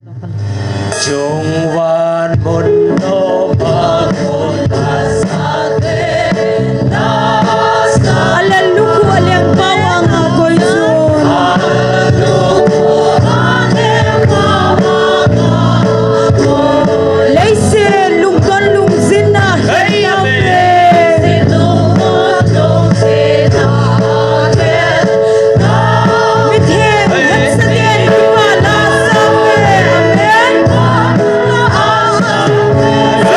Chung van mundo pagkutasate nasa Alaluku aliang bawang ako'y sun. alaluku ating mga Laise lungkan lungsin na Hey, hinapin. sinumutong sinatin Mithem at sa din himala sa amin. Amen.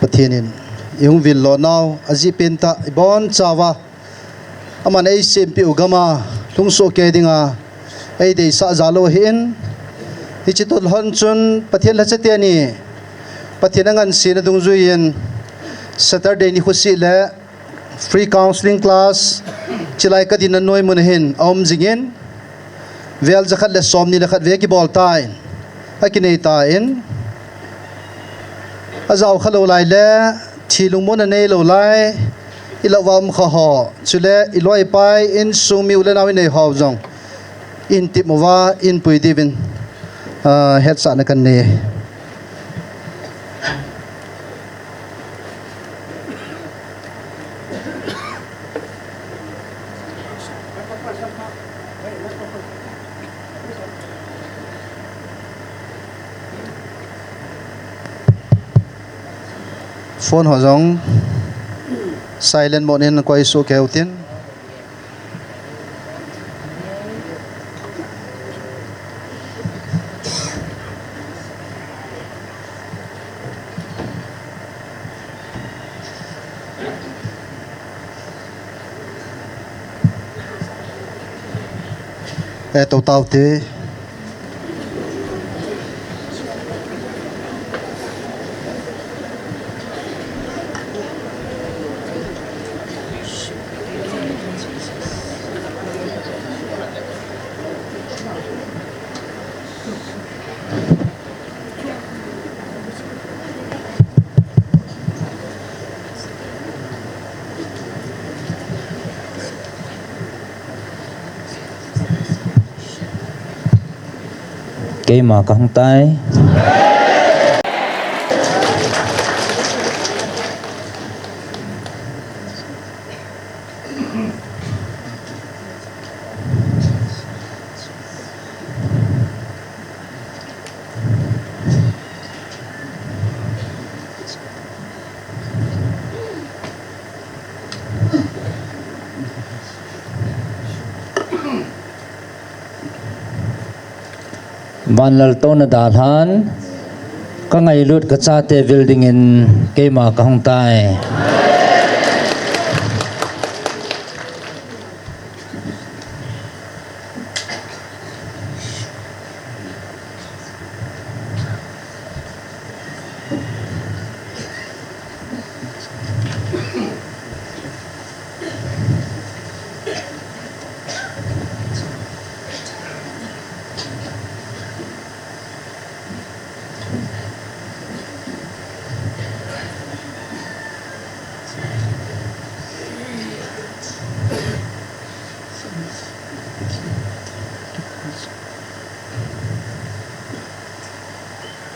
Pathianin yung vil lo now azipinta ibon chawa aman ei sempi ugama tungso ke dinga ei dei sa zalo hin hichitul honchun pathian la chatiani pathianangan sina dungzuin Saturday ni khusi le free counseling class chilai ka din noi mun hin om jingin vel zakhat le somni le khat ve ki bol tain akinei tain azau khalo lai le thilung mon nei lo lai ilawam kha ho chule iloi pai in sumi ule nawi nei ho jong in tip mowa in pui divin het sa na kan ne phone ho jong silent mode in koi su keu tin tàu tàu thế Cây mà không tay van lal to na dalhan ka ngai lut ka cha te building in ke ma ka hong tai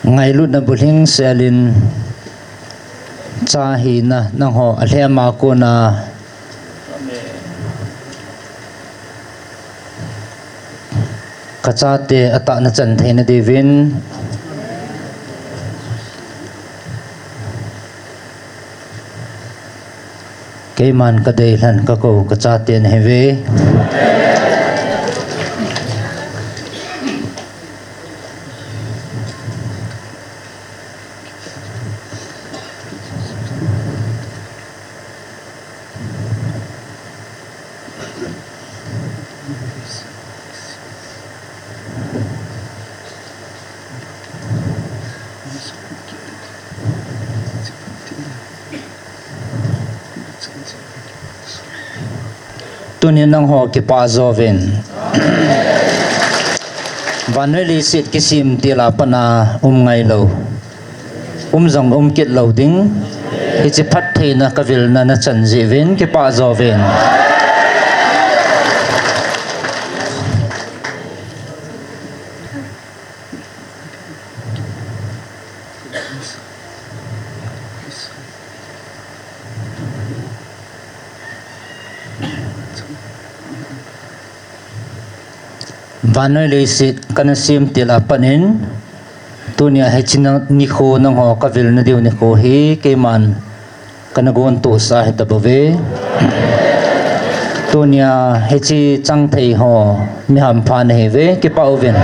ngai lut na buling selin cha hi na nang ho alhema ko na kachate ata na chan theina devin keiman ka dei hlan ka ko kachate na heve tunin nang ho ki pa zovin vaneli sit kisim tila pana ngai lo jong kit lo ding hi chi phat theina ka vil na na chan ji vin ki pa zovin vanoi le sit kana sim tila panin tunia hechina nikho nang ho kavil na diu nikho hi keman kana gon tu sa heta bove tunia hechi chang thei ho mi ham phan he ve ke pa oven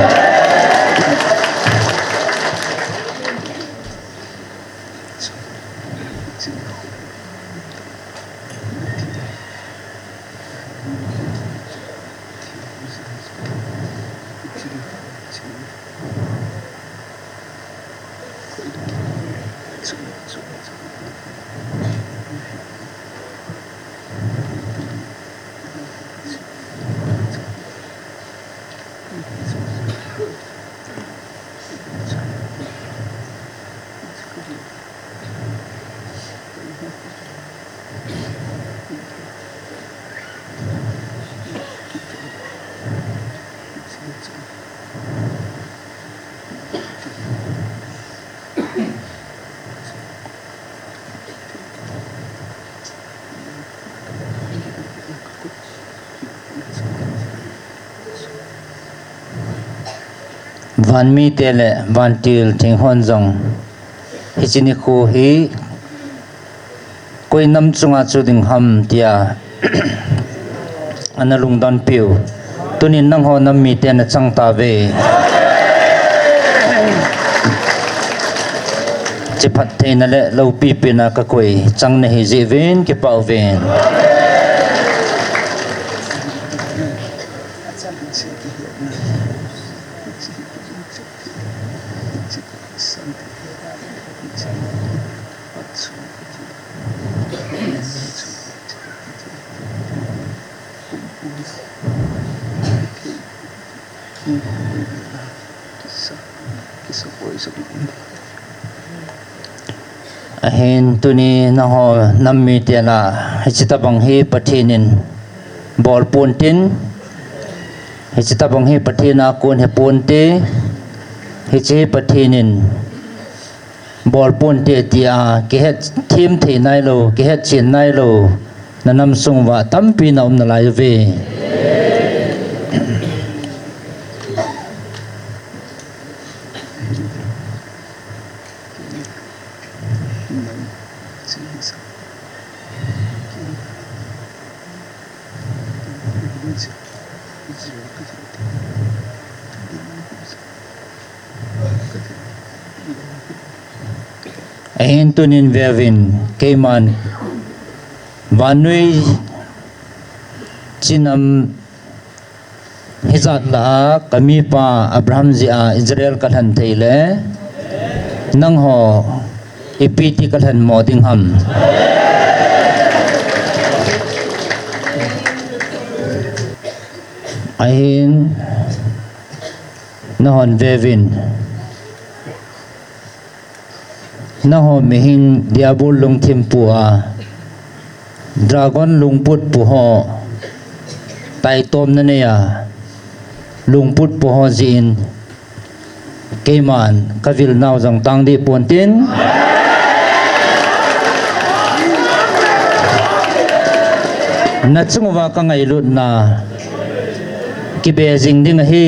van mi tele van til thing hon jong hi chini khu hi koi nam chunga chu ding ham tia analung don piu tunin nang ho nam mi te na chang ta ve che phat the na le lo pi pi na ka koi chang na hi ji ven ke pau ven ahin tuni na ho nam mi te la chita bang hi pathinin bol pun tin hi chita bang hi pathina kun he pun te hi che pathinin bol pun te tia ke het thim the nai lo ke het chin nai lo na nam sung wa tam pi na na lai ve ahin tunin vevin keiman vanui chinam hizat la kami pa Abraham ji a Israel kalhan theile nang ho ipiti kalhan moding ham ahin nahon vevin na ho mihin diabol lung thimpua dragon lungput pu ho tai tom na ne ya lungput pu ho jin keiman kavil naw jang tang di pontin na chungwa ka ngai lut na ki be jing ding hi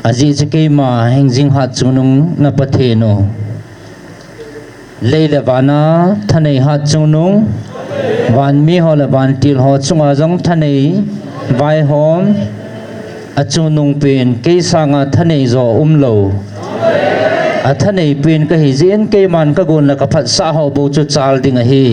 aji chike ma hengjing hat chunung na pathe no leile bana thanei hat chunung van mi hol van til ho chunga jong thanei vai hom achunung pen ke sanga thanei zo umlo a thanei pen ka hi jin ke man ka gon la ka phat sa ho bo chu chal ding a hi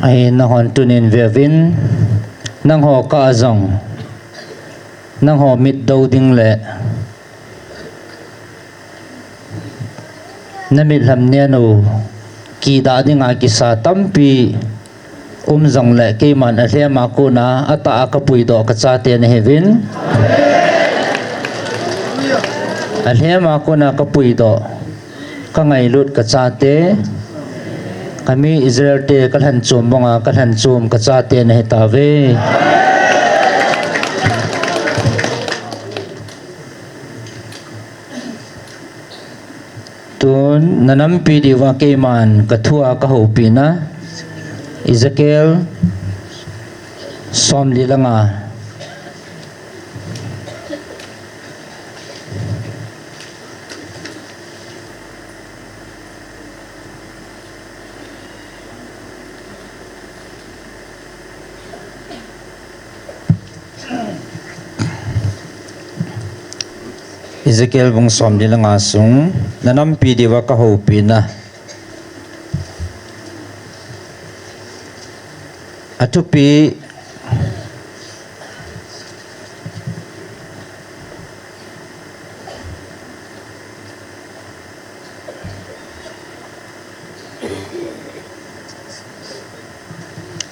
ai na hon tunin vevin nang ho ka azong nang ho mit do ding le na mit lam ne no ki da ding a ki sa tampi zong le ke man a hle ma ko na ata ka pui do ka cha te ne hevin a hle ma ko na ka pui do ka ngai lut ka cha te kami Israel te kalhan chum monga kalhan chum ka cha te ne ta ve tun nanam pi di wa ke man ka thua ka ho pi na Ezekiel som li langa Ezekiel bung som di langa sung nanam pi di wa ka ho pi na atupi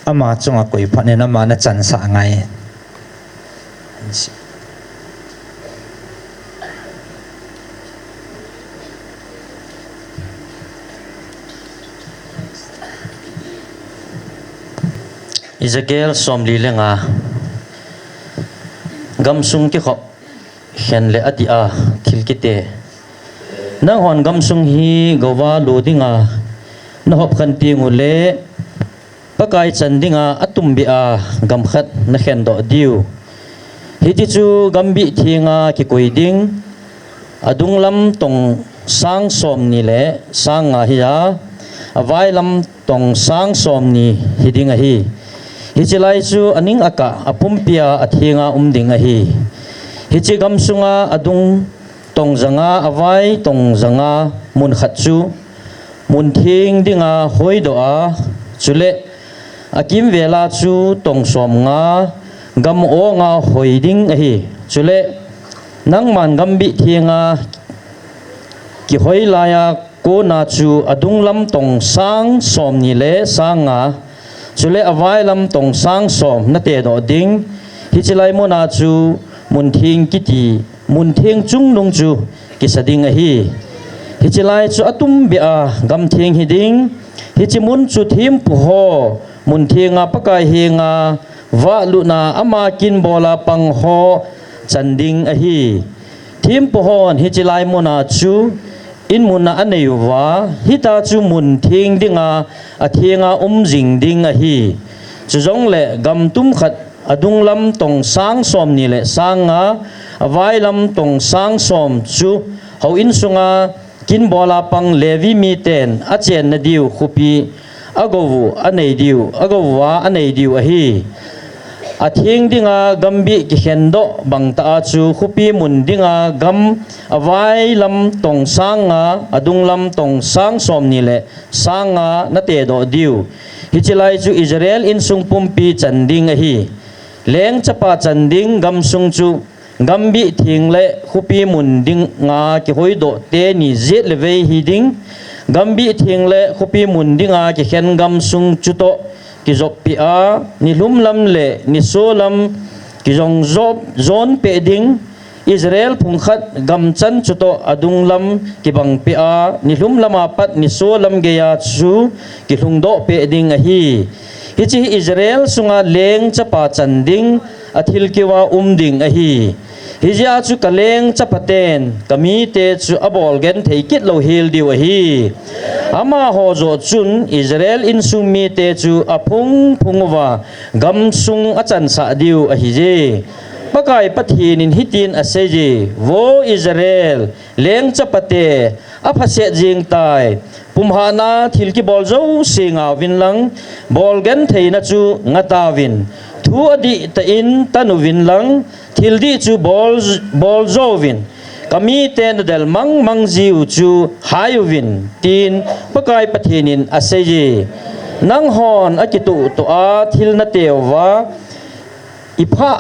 ama chunga koi phane na ma na chan sa ngai Ezekiel som li lenga gamsung ki khop hen le ati a thil kite na hon gamsung hi gowa lodinga na hop khan pi ngule pakai chandinga atum bi a gam khat na hen do diu hi ti chu gambi thinga ki koiding adung lam tong sang som ni le sanga hi ya avai lam tong sang som ni hidinga hi hichilai chu aning aka apumpia athinga umdinga hi hichi gamsunga adung tongjanga avai tongjanga mun khatchu mun thing dinga hoido a chule akim vela chu tongsom nga gam o nga hoiding a hi chule nangman gambi thinga ki hoilaya ko na chu adung lam tong sang som ni le sanga chule avai lam tong sang som na te do ding hichilai mo na chu mun thing kiti mun thing chung nong chu kisading a hi hichilai chu atum bia gam thing hiding hichimun chu thim pu ho mun thinga pakai hinga wa lu na ama kin bola pang ho chanding a hi thim pu hon hichilai mo na chu in muna aneiwa hita chu mun thing dinga athinga jing ding a hi chuzong le gam tum khat adung lam tong sang som ni le sanga avai lam tong sang som chu ho in sunga kin bola pang levi mi ten a chen na diu khupi agowu anei diu agowa anei diu a hi athing dinga gambi ki hendo bangta chu khupi mun dinga gam avai lam tong sanga adung lam tong sang som ni le sanga na te do diu hichilai chu Israel in sung pumpi chanding a hi leng chapa chanding gam sung chu gambi thing le khupi mun ding nga ki hoido te ni zet le ve hi ding gambi thing le khupi mun dinga ki hen gam sung chu to ki zop pi a ni lum lam le ni so lam ki jong zop zon pe ding Israel phung khat gam chan chu to adung lam ki bang pi a ni lum lama pat ni so lam ge ya chu ki lung do pe ding a hi hichi Israel sunga leng chapa chanding athil kiwa ding a hi hijia chu kaleng chapaten kami te chu abol gen theikit lo hil diu a hi ama ho zo chun Israel in sung mi te chu aphung phungwa gam sung achan sa diu a hi je pakai pathin in hitin a se je wo Israel leng chapate aphase jing tai pumhana thilki bol zo singa winlang bol gen theina chu ngata win thu adi ta in tanu winlang thildi chu bol zo win kami ten del mang jiu chu hayuvin tin pakai pathinin aseji nang hon akitu to a thil na tewa ipha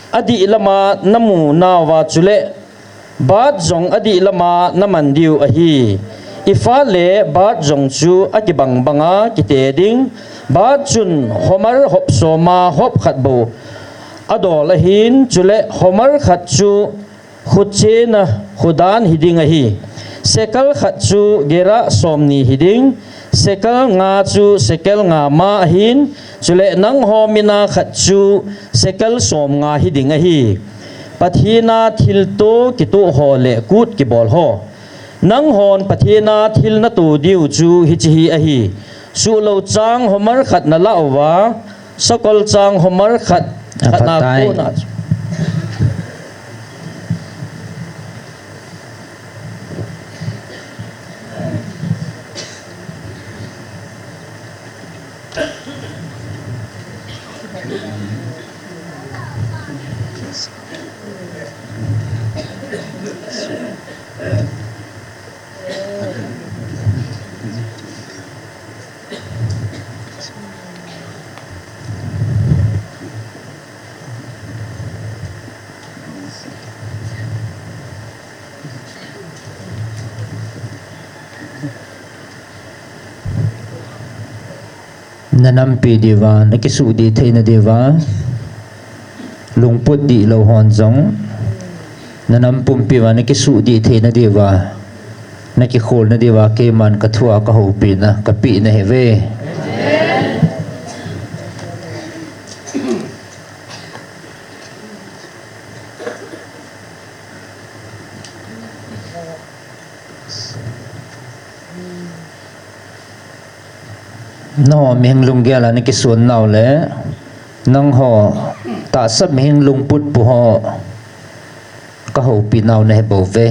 adi lama namu nawa chule bat jong adi lama namandiu ahi ifa le bat jong chu akibang banga kiteding bat chun homar hop soma hop khat bo adol hin chule homar khat chu khuche na khudan hiding ahi sekal khat chu gera somni hiding sekal nga chu sekal nga ma hin chule nang homina khat chu sekal som nga hiding ahi pathina thilto kitu hole kut ki bol ho nang hon pathina thil na tu diu chu hichi ahi su lo chang homar khat na lawa sakol chang homar khat na ko na nanampi dewa nakisu di thei na dewa lungput di lo hon jong nanampum piwa nakisu di thei na dewa nakikhol na dewa ke man kathua ka hopi na kapi na heve no mihing lunggya la ni kisun naw le nang ho ta sab mihing lungput pu ho ka ho pi naw ne bo ve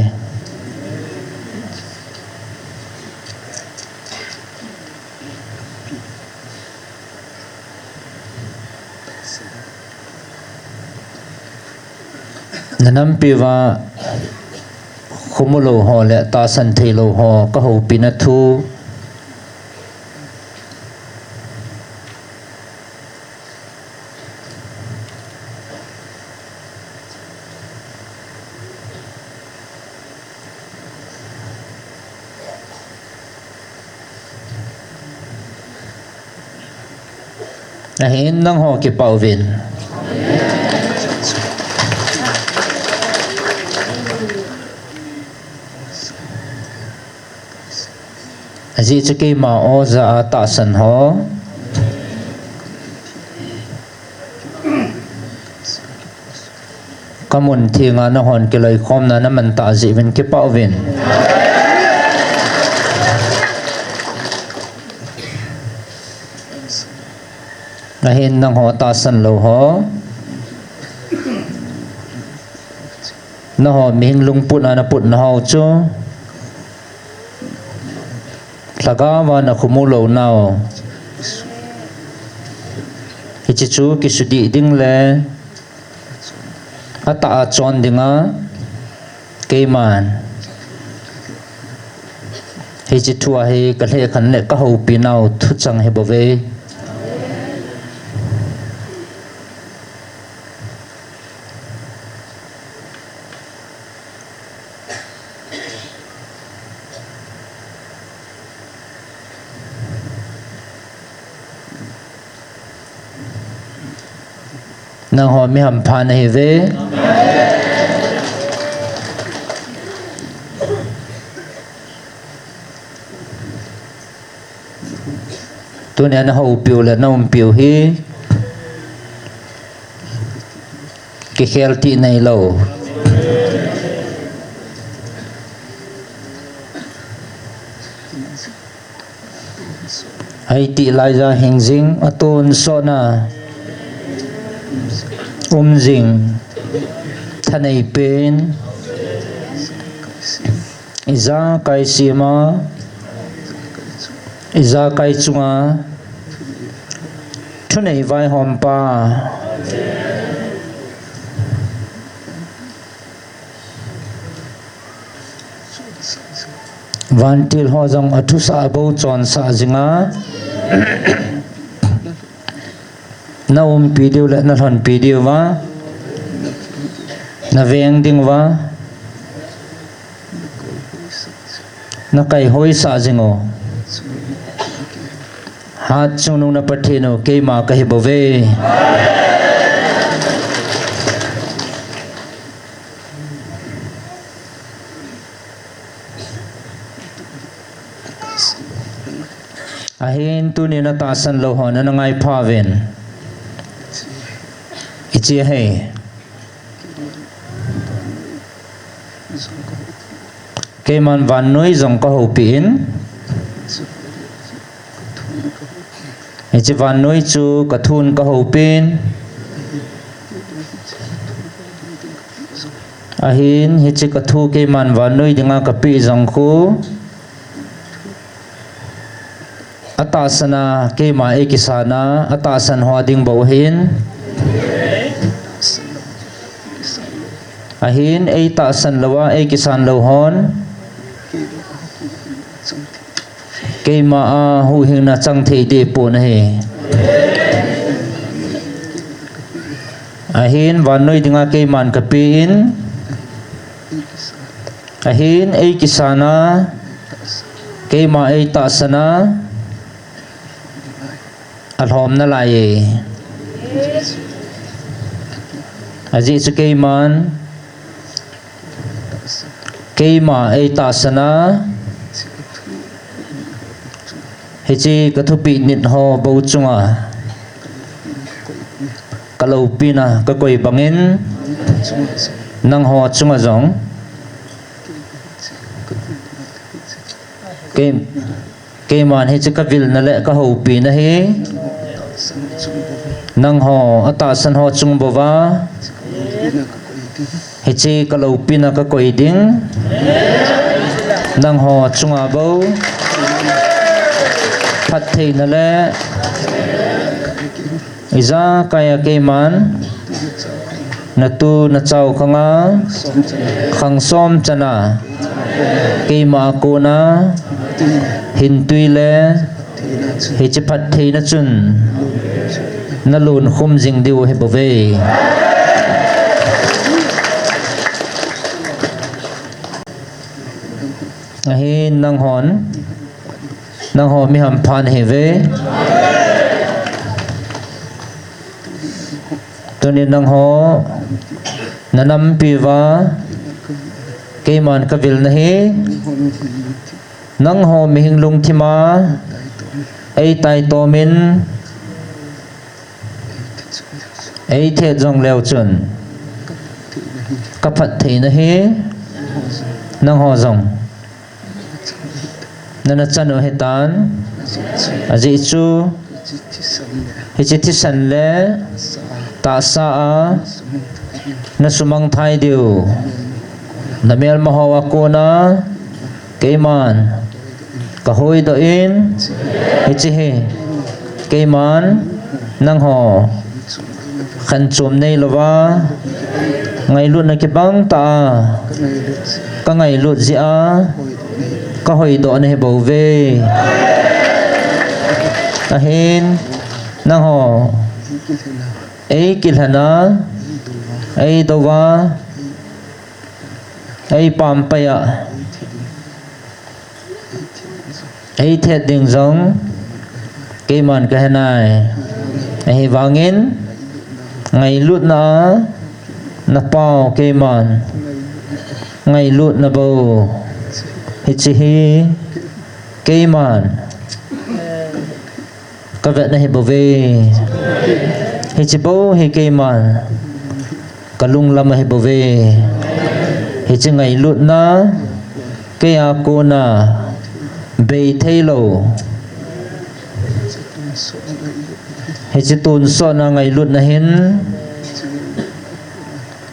nanam pi wa khumulo ho le ta san thei lo ho ka ho pi na thu ahin nang ho ki pauvin aji chake ma o za ta san ho kamun thinga na hon ki loi khom na man ta ji vin ki pauvin ahin nang ho ta san lo ho na ho ming lung put na put na ho chu lagawa na khumulo naw hichi chu kisudi ding le ata a chon dinga keiman hichi thua he ka le khan le ka ho pi naw thu chang he bove nang ho mi ham phan he ve tu ne na ho piu le na piu hi ki khel ti nei lo ai ti lai ra hing jing atun so na jing thanei pen iza kai sima iza kai chunga thunei vai hom pa van til ho jong athu sa bo chon sa jinga na video la na hon video wa na veng ding wa na kai hoi sa jingo hat chung nung na pathino ke ma ka hi bove ahin tu ni na tasan lo ho na ngai phaven ichi he ke man van noi jong ka ho pin ichi van noi chu ka thun ka ho pin ahin hichi ka thu ke man van noi dinga ka pi jong khu atasana ke ma e kisana atasan ho ding bo hin ahin e tasan lawa e kisan lo hon ke ma a hu hin na chang thei de po na he ahin van noi dinga ke man ka pi in ahin e kisana ke ma e tasana alhom na lai aji su ke man ke ma e tasana hichi ka thu pi nit ho bo chunga kalau pina ka koi bangin nang ho chunga jong ke man hichi ka vil na le ka ho pi na hi nang ho atasan ho chung bova hichi kalau pina ka koi ding nang ho chunga bo phat thei na le iza kaya ke man na tu na chau khanga khang som chana ke ma ko na hin tui le hi chi phat thei na chun na lun khum jing diu he bove ahi nang ho mi ham phan he ve tuni nang ho nanam pi wa ke man ka vil na hi nang ho mi hing lung thima ei tai to min ei the jong leo chun ka phat thei na hi nang ho jong nana chano hetan aji chu hichi san le ta sa a na sumang thai diu namel mahawa ko na keiman ka hoi do in hichi he keiman nang ho khan chum nei lova ngai lut na ki bang ta ka ngai lut ji a ka hoi do ne bo ve ahin nang ho ei kilhana ei dowa ei pam pa ya ei the ding jong ke man ka hanai ei wangin ngai lut na pao ke man ngai lut na bo hichi hi ke man ka vet na hi bo ve hichi bo hi ke man kalung lam hi bo ve hichi ngai lut na ke a ko na be thei lo hichi tun so na ngai lut na hin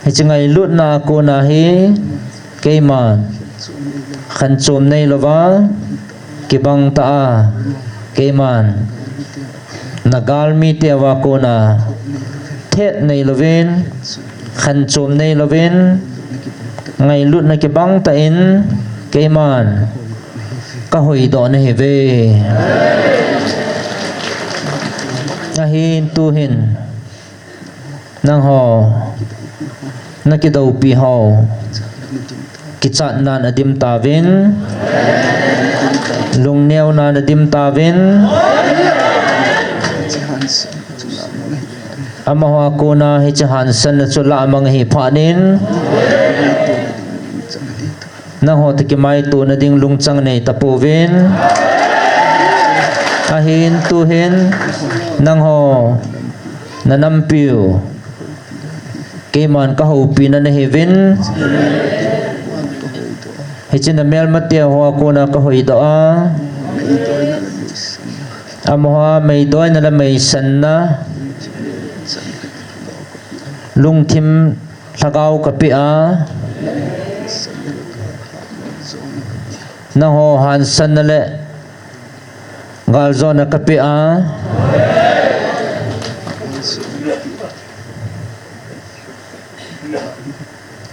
hichi ngai lut na ko na hi ke man khan chom nei lova ki bang ta ke man nagal mi te wa ko na thet nei lovin khan chom nei lovin ngai lut na ki bang ta in ke man ka hoi do na he ve a hin tu hin nang ho na ki do pi ho ki chat nan adim ta vin lung neo nan adim ta vin amawa ko na hi chahan san na chula mang hi phanin na ho te ki mai tu na ding lung chang nei tapovin a hin tu hin nang ho na nam piu ke man ka ho pi na he vin hi chin na mel matia ho ko na ka hoi da a amawa mei doi na la mei san na lung thim thakau kapi a na ho han san na le gal zona kapi a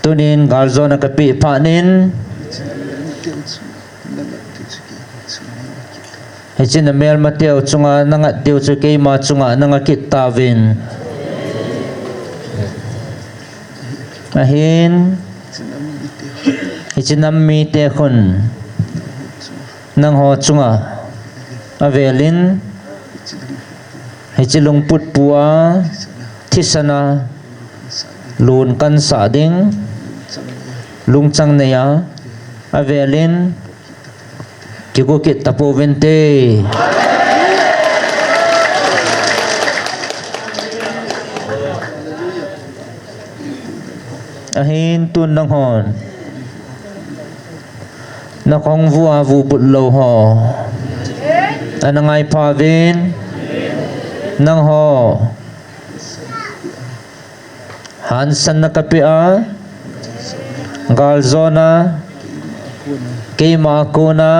tunin gal zona kapi phanin hechin na mel mateo chunga nanga teu chu ke ma chunga nanga kit tavin ahin hechin nam mi te khun nang ho chunga avelin hechilung put puwa thisana lun kan sa ding lung chang neya avelin kiku kit tapo vente ahin tun nang hon na kong vua vu bут lo ho anangai pavin nang ho hansan na kapia gal zona keima kuna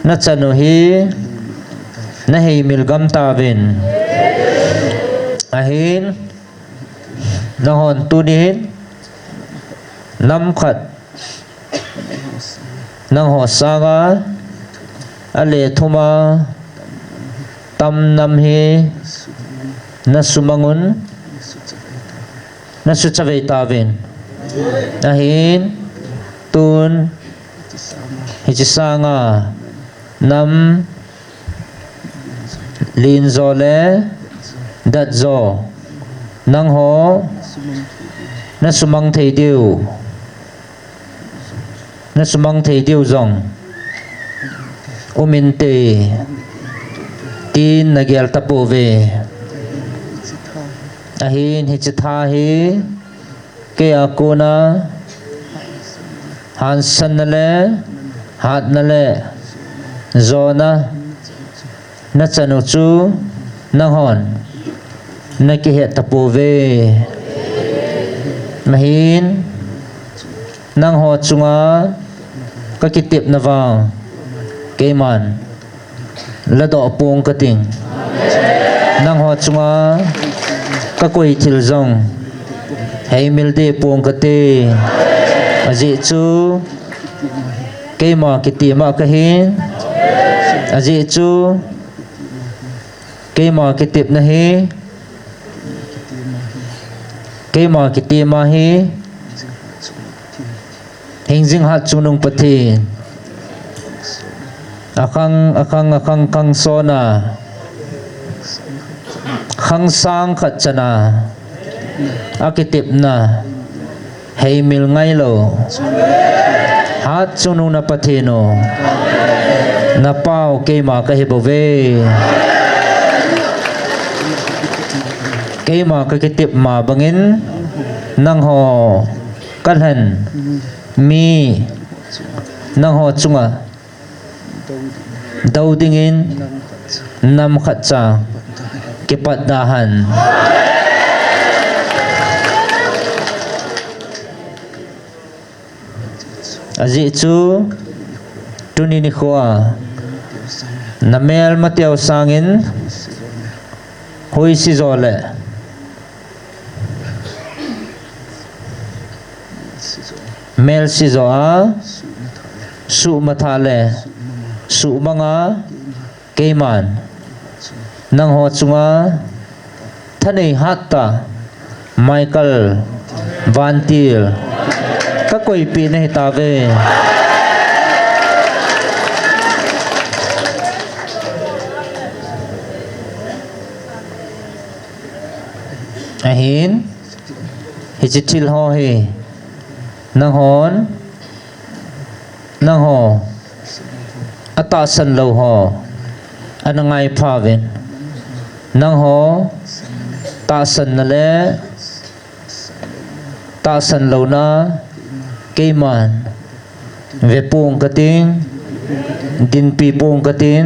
na chanuhi na hei milgam tavin ahin na hon tunin nam khat nang ho saga ale thuma tam nam hi na sumangun na suchavei tavin ahin tun hichisanga nam lin zole dat zo nang ho na sumang thei diu na sumang thei diu zong uminte tin nagyal tapo ve ahin hichitha hi ke akuna hansan nale hat nale zona na chanu chu nang hon na ki het tapo ve mahin nang ho chunga ka kitip na wang ke man la do pong ka ting nang ho chunga ka koi thil zong hei mil de pong ka te aji chu ke ma kiti ma ka hin aji chu ke ma kitip na hi ke ma kiti ma hi hingjing hat chunung pathin akang sona khang sang khat chana akitip na hei mil ngai lo hat chunung na pathino na pau ke ma ka hibove ke ma ka kitip ma bangin nang ho kalhan mi nang ho chunga dau dingin nam khatcha kipat dahan aji chu tuni ni khoa namel matiaw sangin hui si zole mel si zo a su mathale su manga keman nang ho chunga thanei hatta Michael Vantil ka koi pi nei ta ve ahin hi chitil ho hi nang hon nang ho ata san lo ho anangai phaven nang ho ta san na le ta san lo na keiman ve pung kating din pi pung katin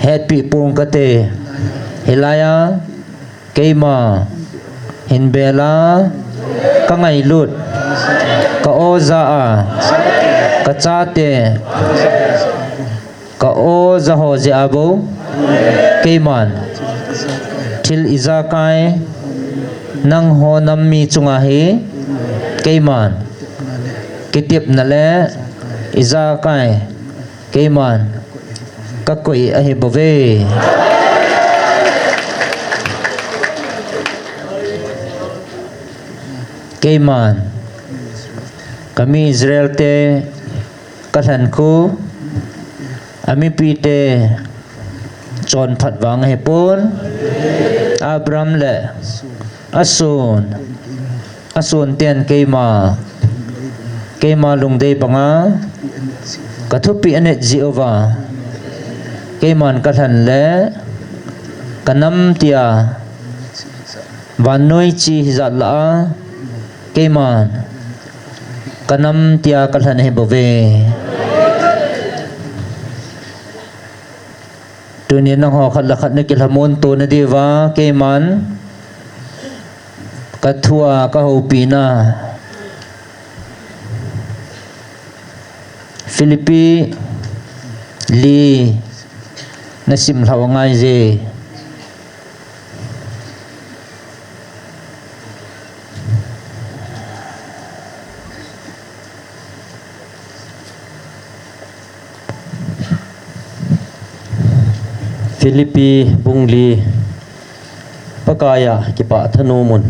het pi pung kate hilaya keima hinbela ka ngai lut ka oza a ka chate ka oza ho je abo keiman til izakai nang ho nam mi chunga hi keiman kitip na le izakai keiman ka koi a hi bove keiman kami Israel te kathan khu ami pi te chon phat wang he pon Abram le asun ten keima lung dei panga kathupi anet Jehovah keiman kathan le kanam tia vanoi chi zat la keiman kanam tia kathan he bove tunin nang ho khat la khat ne kilhamon to na dewa keiman kathua ka ho pina Philippi li nasim lawangai je Philippi bungli pakaya kipa thanumun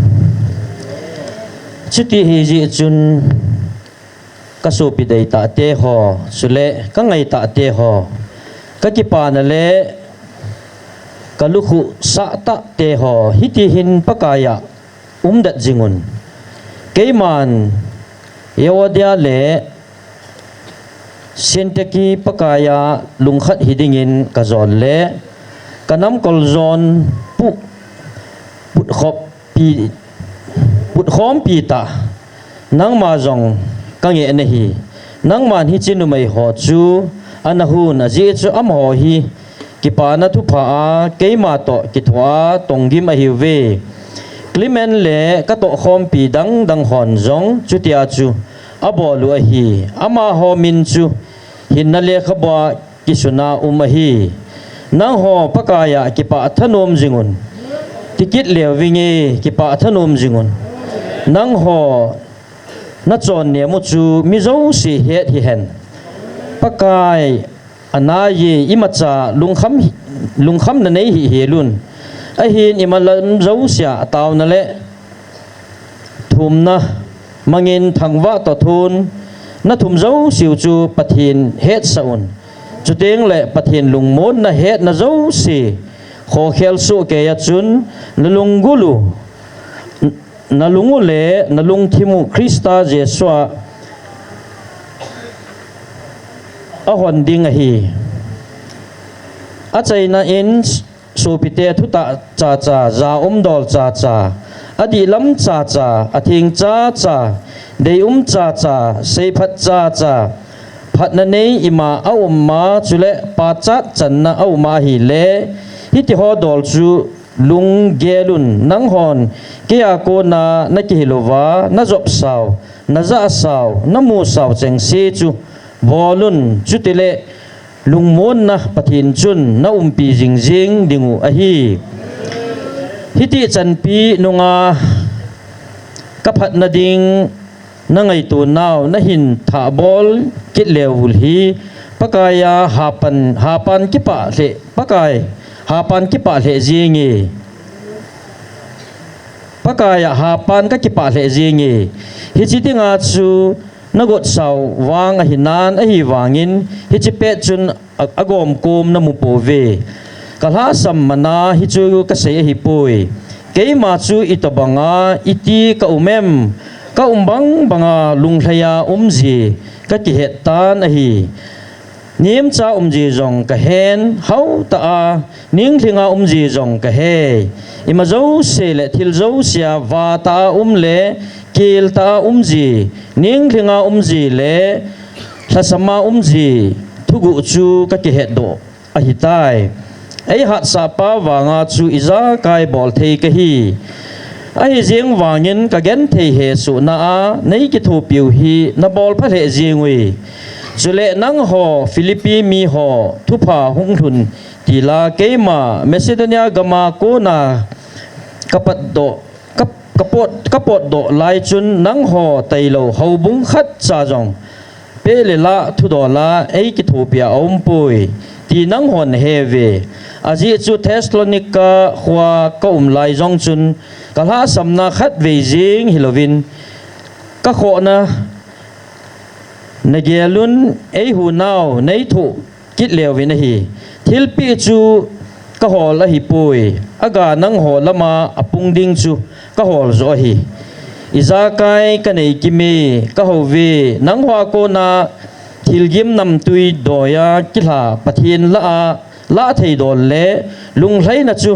chuti hi ji chun kasopi dei ta te ho sule ka ngai ta te ho ka kipa na le kalukhu sa ta te ho hiti hin pakaya umdat jingun keiman yodia le senteki pakaya lungkhat hidingin kazon le kanam kolzon put khom pi ta nang ma jong kange ne hi nang man hi chinu mai ho chu anahu na ji chu am ho hi kipa na thu pha a keima to ki thwa tongi ma hi ve Clement le ka to khom pi dang hon jong chutia chu abolu a hi ama ho min chu hin na le khaba kisuna hi nang ho pakaya kipa thanom jingun tikit lewinge kipa thanom jingun nang ho na chon ne mu chu mi zo si het hi hen pakai anaye imacha lungkham na nei hi helun a hin imalam zo sia taw na le thumna mangin thangwa to thun na thum zo siu chu pathin het saun chuteng le pathin lungmon na het na zo si kho khel su ke ya chun na lungulu na lungu le na lung thimu Krista Jesua a hon ding a hi a chaina in supite thuta cha cha za dol cha cha adi lam cha cha athing cha cha dei cha cha sei phat cha cha phat na nei ima a ma chule pa cha chan na a ma hi le hiti ho dol chu lung gelun nang hon kia ko na ki hilova na job saw na za saw na mu saw cheng se chu bolun chutile lungmon na pathin chun na umpi jing dingu a hi hiti chanpi nunga kaphat na ding na ngai tu naw na hin tha bol kit lewul hi pakaya hapan kipa le pakai hapan kipa le zingi pakaya hapan ka kipa le zingi hi chi tinga chu nagot saw wang a hinan a hi wangin hi chi pe chun agom kum na mu po ve kalha sammana hi chu ka se hi pui keima chu itabanga iti ka umem ka umbang banga lunghlaya umji ka ki hetan a hi nim cha umji jong ka hen hau ta a ning thlinga umji jong ka he ima zo se le thil zo sia wa ta le kil ta umji ning thlinga umji le thasama umji thugu chu ka ki het do a hi tai ai hat sa pa wanga chu iza kai bol thei ka hi ai jing wangin ka gen thei he su na a nei ki thu piu hi na bol pha le jingwi chule nang ho philippi mi ho thupa hung thun tila keima macedonia gama ko na kapat do kapot do lai chun nang ho tailo ho bung khat cha jong pe le la thu do la ei ki thu pia om pui ti nang hon heve aji chu thessalonica khwa ka lai jong chun kalha samna khat ve jing hilovin ka kho na nagelun ei hu naw nei thu kit lewin hi thilpi chu ka hol a hi pui aga nang ho lama apung ding chu ka hol zo hi iza kai ka nei kimi ka ho ve nang hwa ko na thilgim nam tui doya kilha pathin la thei dol le lung hlai na chu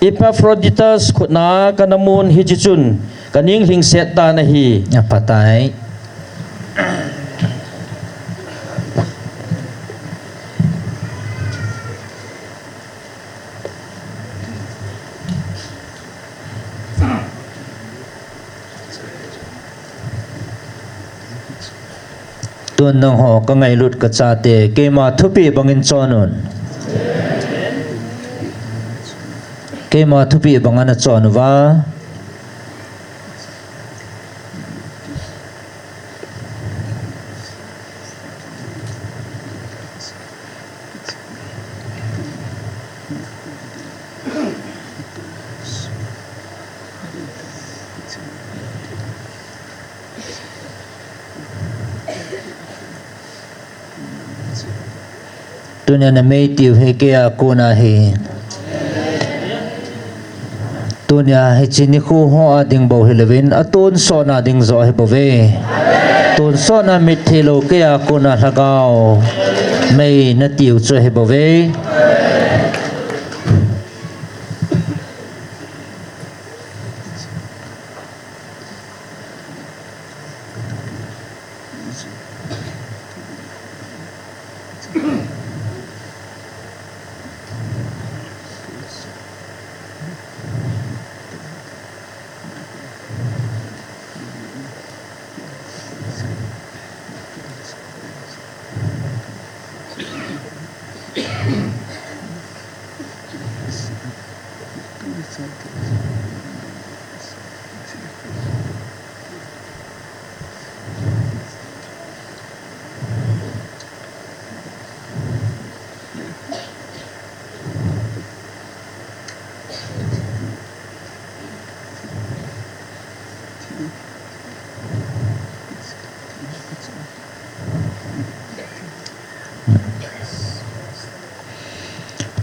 Epaphroditus khutna kanamun hi chi chun kaning hling set ta na hi patai tuan nang ho ka ngai lut ka cha te ke ma thupi bangin chonun ke ma thupi bangana chon wa tunya na mei tiu he ke a kuna he tunya he chini khu ho a ding bo hilawin atun so na ding zo he bove tun so na mit thilo ke a kuna thagao mei na tiu cho he bove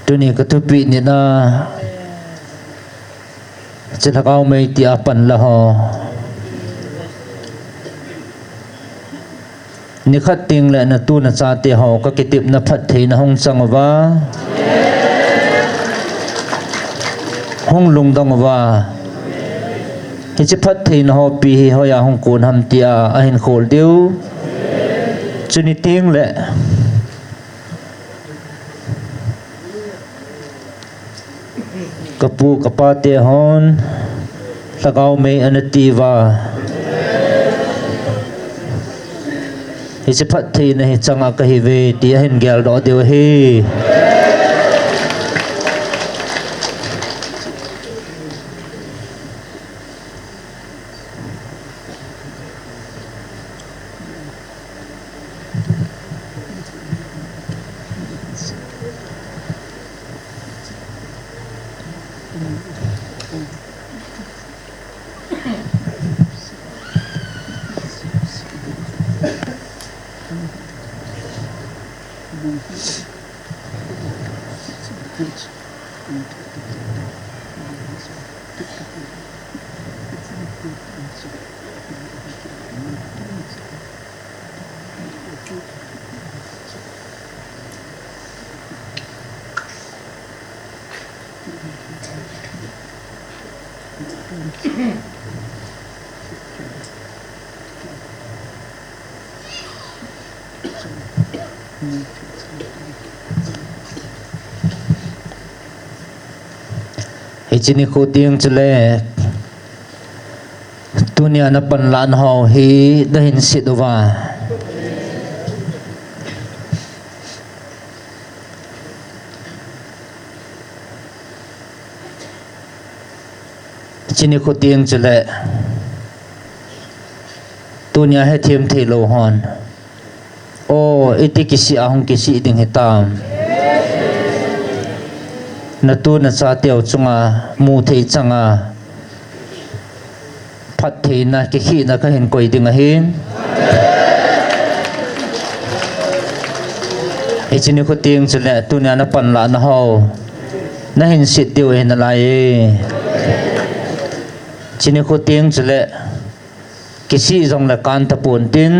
tuni ka thupi ni na chilakau mei ti apan la ho ni khat ting le na tu na cha te ho ka kitip na phat thei na hong chang wa hong lung dong wa hi chi phat thei na ho pi hi ho ya hong kun ham tia a hin khol deu chuni ting le kapu kapate hon lakau mei anativa hi chi phat thei na hi changa ka hi ve ti a hin gel do deu hi hi chini khu tiang chule tunia na pan lan ho hi dahin sidova chini khu tiang chule tunia he thiam thi lo hon o iti kisi ahong kisi ding hitam na tu na sa tiao chunga mu thei changa phat thei na ki khi na ka hin koi ding a hin e chini khu tiang chule tunia na pan la na ho na hin sit tiu e na lai chini khu tiang chule kisi jong la kan ta pun tin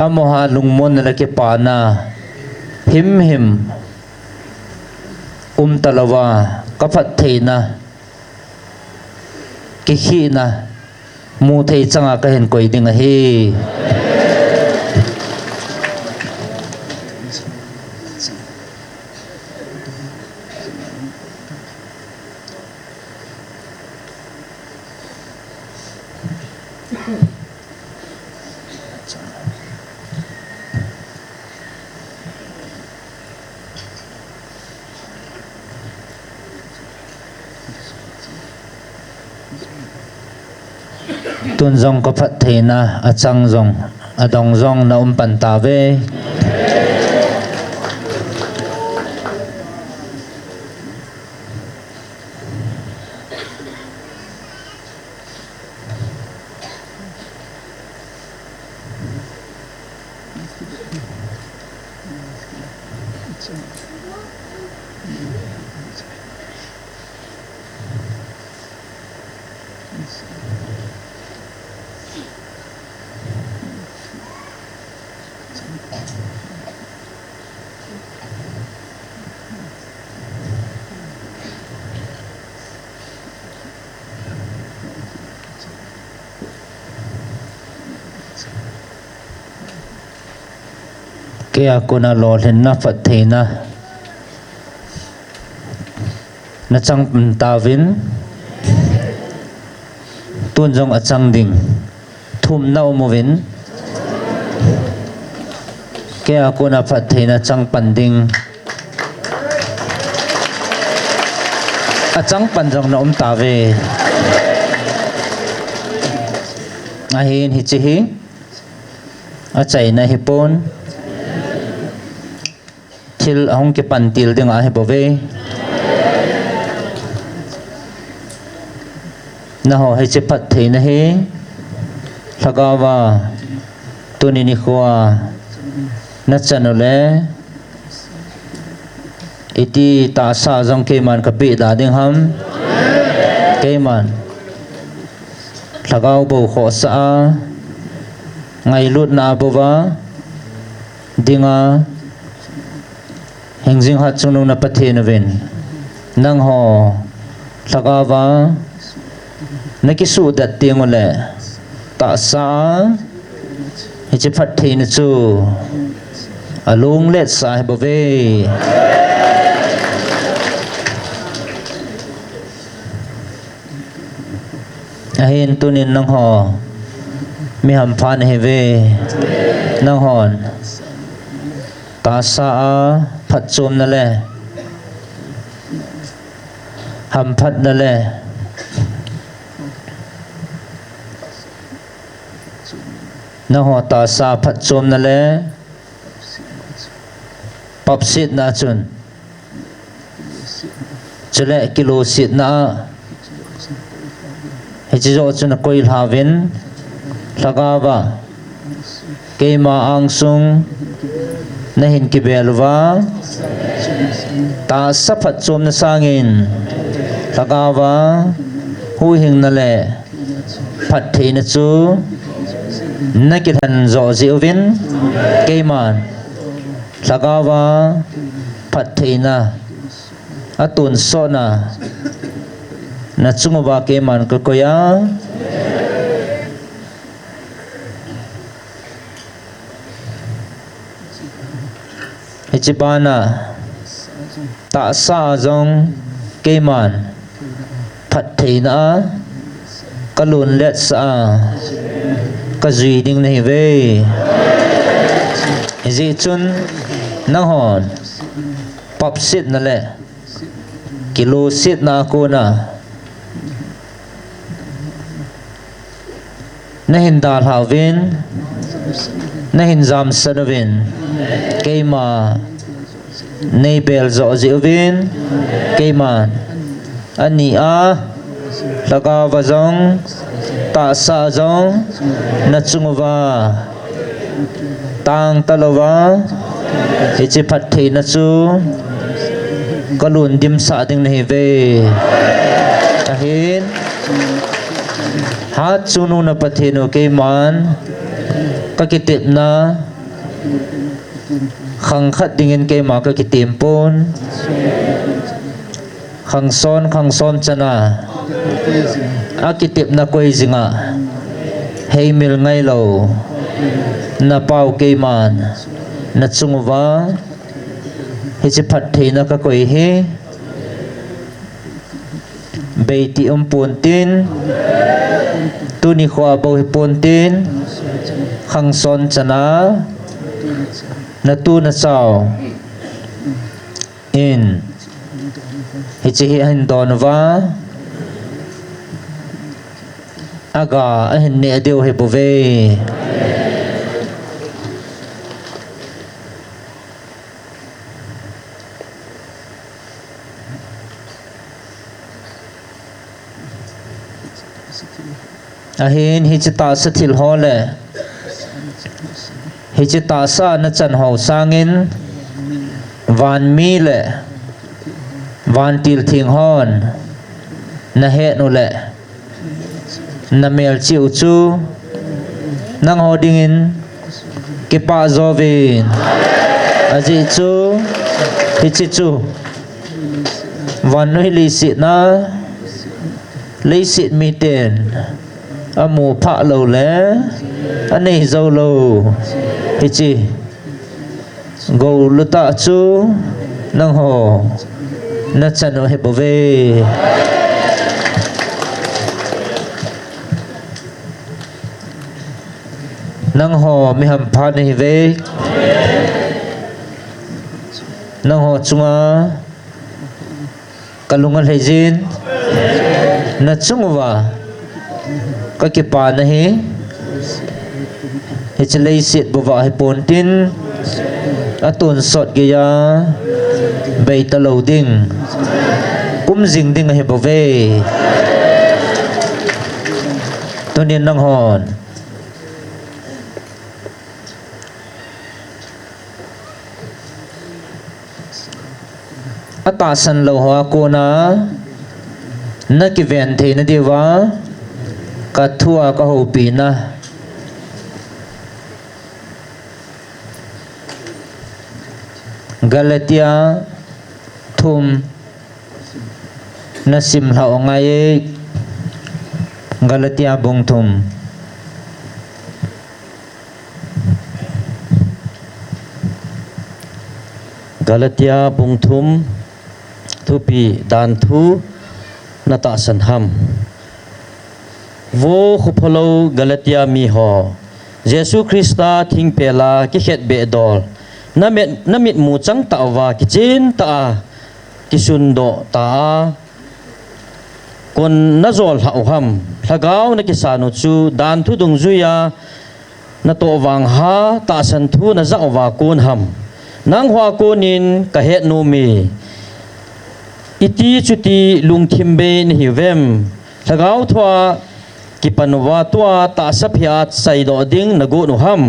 amoha lungmon na ke pa na him talawa kaphat theina ki khi na mu thei changa ka hen koi ding a hi tuân dòng có phật thế na a chang dòng a dong dòng na pan ta ve kaya ko na lo hin na phật thế na chang ta vin tuân dòng a chang ding thum na mo vin kaya ko na phật thế na chang pan ding a chang pan dòng na ta ve a hin hi chi hi a chai na hi pon til hong ke pan til ding a he bove na ho he che phat the na he thagawa tuni ni khwa na chanole iti ta sa jong ke man ka pi da ding ham ke man thagaw bo kho sa ngai lut na bova dinga Hingjing hat chung nung na pathe na vin nang ho thagawa nakisu dat tiang ole ta sa hi che phat the na chu alung let sa bo ve ahin tunin nang ho mi ham phan he ve nang hon ta sa phat chom na le ham phat na le na ho ta sa phat chom na le pap sit na chun chule kilo sit na he chi zo chun koi havin thagawa keima ang sung na hin ki belwa ta safat chom na sangin lagawa hu hing na le phat thei na chu na ki than zo ziwin keiman lagawa phat thei na atun so na chunguwa keiman ko koya Hichibana ta sa zong keiman phat thei na kalun let sa ka zui ding nei ve ji chun na hon pop sit na le kilo sit na ko na hin dal hawin na hin zam sanavin keima nei bel zo ziwin keiman ani a laga wazong ta sa zong na chungwa tang talowa ichi phat thei na chu kalun dim sa ding nei ve ahin hat chunu na pathenu keiman ka kitip na khang khat dingin keima ka kitim pon khang son chana akitip na koi zinga heimil ngai lo na pau keiman na chungwa hichi phat thei na ka koi he beiti puntin tuni khwa bo hi puntin khang son chana na tu na chao in hichi hi hin donwa aga ahin ne deu he bove ahin hichi ta sathil hole hichi ta sa na chan ho sangin van mi le van til thing hon na he no le na mel chiu chu nang ho dingin ke pa zovin aji chu hichi chu van noi li sit na li sit mi ten amu pha lo le anei zo lo hichi go luta chu nang ho na chano he bove nang ho mi ham pha nei ve nang ho chunga kalungal hejin na chungwa ka ki pa na hi hichlei sit bova hi pontin atun sot ge ya beita loading kum jing ding hi bove tunin nang hon atasan lo ho ko na ki ven the na dewa ka thua ka ho pi na Galatia thum nasim hlau ngai Galatia bung thum Galatia bung thum thupi dan thu nata san ham wo khupolo Galatia mi ho Jesu Christa thing pela ki khet be dol namit mu chang ta wa ki chin ta ki sun do ta kon na zol hau ham thagau na ki sanu chu dan thu dung zuya na to wang ha ta san thu na za wa kun ham nang hwa konin ka het no mi iti chuti lungthimbe ni hiwem thagau thwa ki panwa tua ta saphia sai do ding na go no ham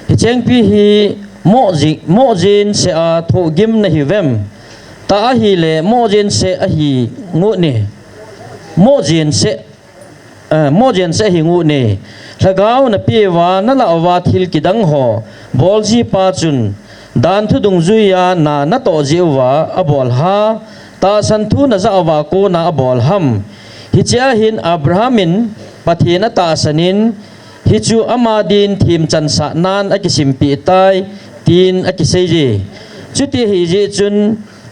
hi cheng pi hi mo jin se a tho gim na hi vem ta hi le mo jin se a hi ngu ni mo jin se hi ngu ni lagao na piwa na la wa thil kidang ho bolji pa chun dan thu dung zuya na to jiwa abol ha ta san thu na za wa ko na abol ham hi cha hin abrahamin pathina ta sanin hi chu amadin thim chan sa nan akisim pi tai tin akiseji chuti hi ji chun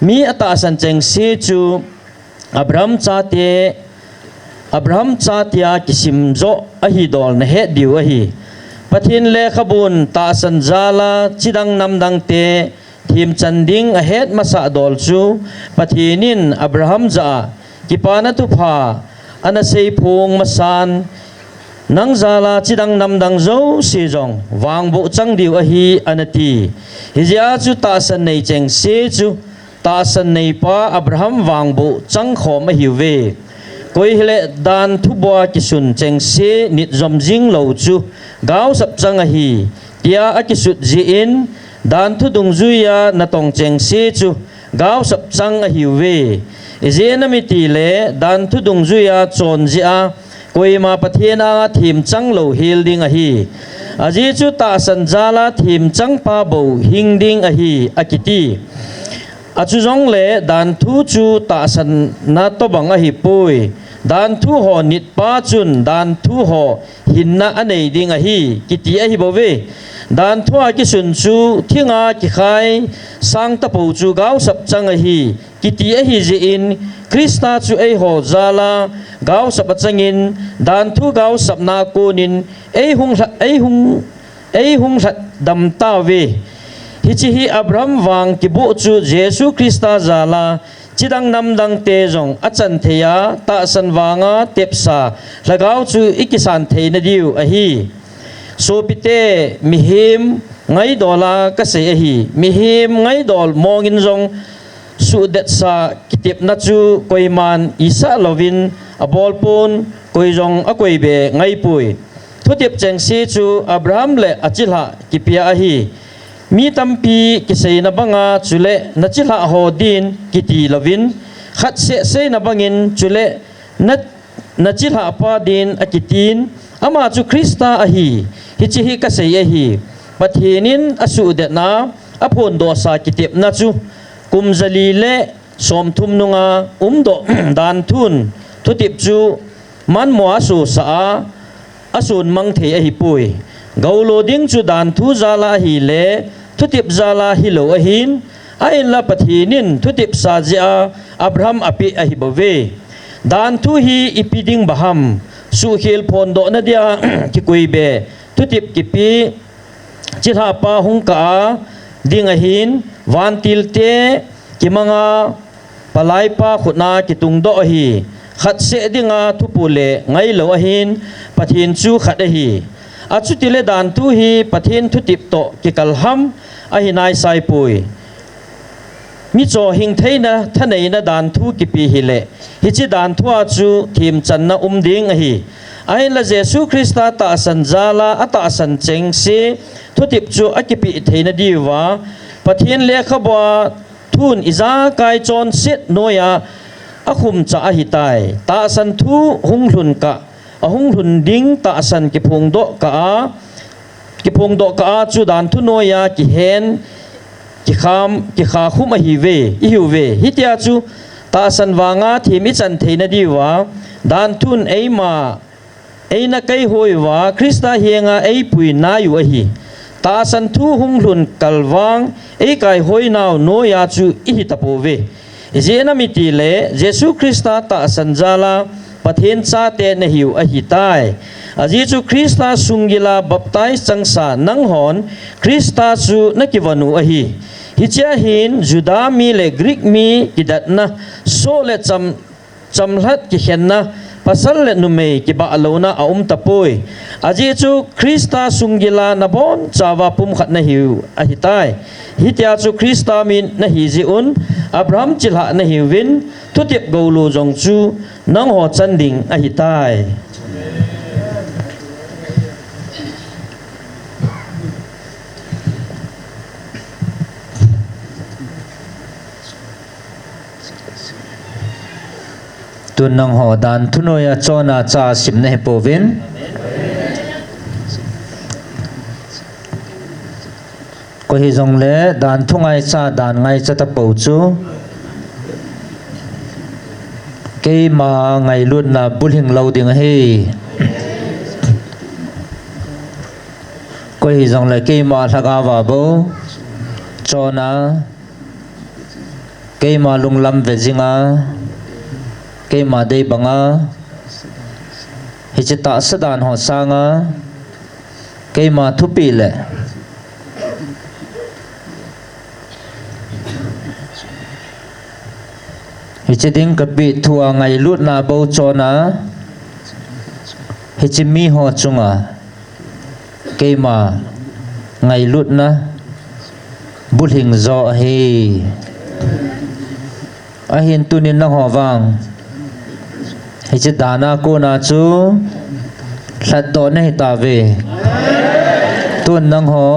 mi ata san cheng si chu abraham cha tia kisim zo ahi dol na he diu ahi pathin le khabun ta san jala chidang namdang te thim chanding a het masa dol chu pathinin abraham za kipana tu pha ana sei phung masan nang zala chidang namdang zo si jong wang bo chang diu ahi anati hizia chu ta san nei cheng se chu ta san nei pa abraham wang bo chang khom a hiwe koi hele dan thu bwa ki sun cheng se nit zom jing lo chu gao sap chang a hi tia a ki sut ji in dan thu dung zuya na tong cheng se chu gao sap chang a hiwe izena mi ti le dan thu dung zuya chon ji a koi ma pathena thim chang lo hil ding a hi aji chu ta san jala thim chang pa bo hing ding a hi akiti achu jong le dan thu chu ta san na to bang a hi pui dan thu ho nit pa chun dan thu ho hinna anei ding a hi kiti a hi bo ve dan thu a ki sun chu thinga ki khai sang ta po chu gao sap chang a hi kiti a hi ji in krista chu ei ho jala gao sap changin dan thu gao sap na konin ei hung dam ta ve hi chi hi abraham wang ki bu chu jesu krista jala chidang namdang te jong achan theya ta san wanga tepsa lagao chu ikisan theina diu a hi so pite mihim ngai dola ka se a hi mihim ngai dol mongin jong su det sa kitip na chu koiman isa lovin abol pun koi jong a koi be ngai pui thutip cheng si chu abraham le achilha kipia a hi mi tampi kisei na banga chule na chilha ho din kiti lovin khat se na bangin chule na chilha pa din akitin ama chu krista a hi hichi hi ka sei a hi pathinin asu de na apon do sa kitip na chu kumzali le som thum nunga do dan thun thutip chu man mo asu sa asun mang the a hi pui gaulo ding chu dan thu zala hi le thutip zala hi lo a hin ai la pathinin thutip sa ja abraham api a hi bove dan thu hi ipiding baham su khil phon do na dia ki kuibe thutip ki pi chilha pa hung ka ding a hin van til te ki manga palai pa khutna ki tung do hi khat se dinga thupule ngai lo a hin pathin chu khat a hi achu tile dan tu hi pathin thutip to ki kalham a hi nai sai pui mi cho hing theina thanei na dan thu ki pi hi le hi chi dan thua chu thim chan na ding a hi ai la jesu krista ta san jala ata san cheng se thutip chu akipi theina diwa pathin le khabwa thun iza kai chon set noya akhum cha a hi tai ta san thu hung hlun ka a hung hlun ding ta san ki phung do ka chu dan thu noya ki hen ki kha khum a hi ve i hu ve hitia chu ta san wanga thimi chan theina diwa dan thun eima eina kai hoiwa krista hianga ei pui na yu a hi ta san thu hung hlun kalwang ei kai hoi naw no ya chu i hi tapo ve jena miti le jesu krista ta san jala pathen cha te na hiu a hi tai aji chu krista sungila baptize changsa nang hon krista chu nakivanu a hi hicha hin juda mi le greek mi kidat na so le chamhlat ki henna pasal le nume ki ba alona a tapoi aji chu krista sungila na bon chawa pum khat na hiu a hitai hitia chu krista min na hi ji un abraham chilha na hi win thutip golu jong chu nang ho chanding a hitai tu nang ho dan thunoya chona cha simna he povin ko hi jong le dan thungai cha dan ngai cha ta po chu ke ma ngai lut na bulhing lo ding he ko hi jong le ke ma thaga wa bo chona ke ma lung lam ve jinga ke ma dei banga hi chita sadan ho sanga ke ma thupi le hi chiding kapi thua ngai lut na bo chona hi chimi ho chunga ke ma ngai lut na bulhing zo hi a hin tunin na ho wang hi chi dana ko na chu thlat do na hi ta ve tun nang ho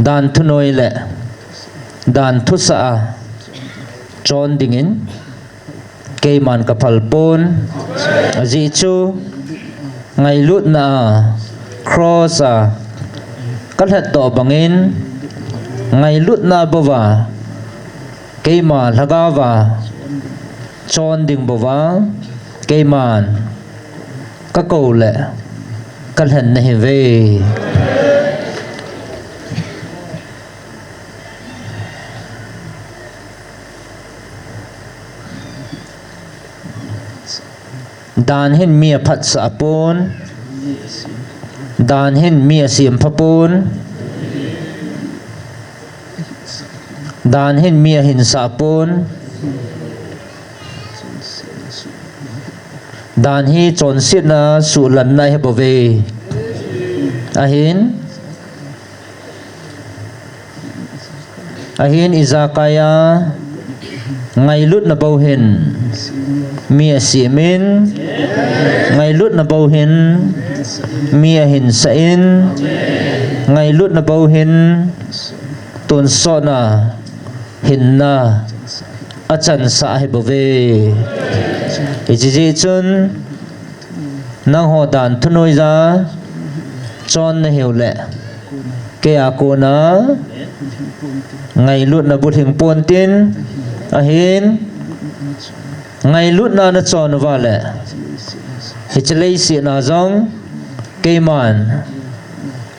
dan thu noi le dan thu sa chon dingin ke man ka phal pon aji chu ngai lut na cross a ka thlat do bangin ngai lut na bowa ke ma lagawa chon ding bowa ke man ka ko le ka hlen ne ve dan hin mia phat sa pon dan hin mia sim phapon dan hin mia hin sa pon dan hi chon sit na su lan na he bove ahin izakaya ngai lut na bo hin mia simin ngai lut na bo hin mia hin sa in ngai lut na bo hin tun so na hin na achan sa he bove iji chun nang ho dan thunoi za chon na heule ke a ko na ngai lut na buthing pon tin ahin ngai lut na na chon wa le hi chlei si na zong ke man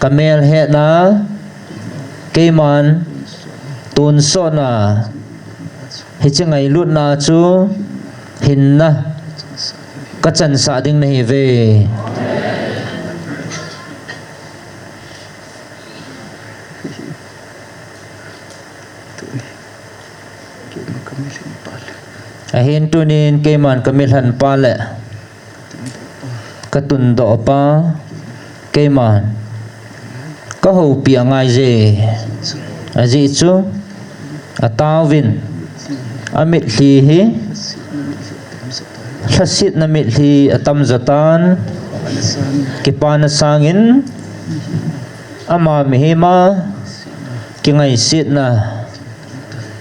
kamel he na ke man tun so na hi ngai lut na chu hin na ka chan sa ding nahi ve ahin tunin ke man kamil han pa le katun do pa ke man ka ho pi ngai je aji chu atawin amit li hi thasit na mit li atam zatan kipana sangin ama mihima ki ngai sit na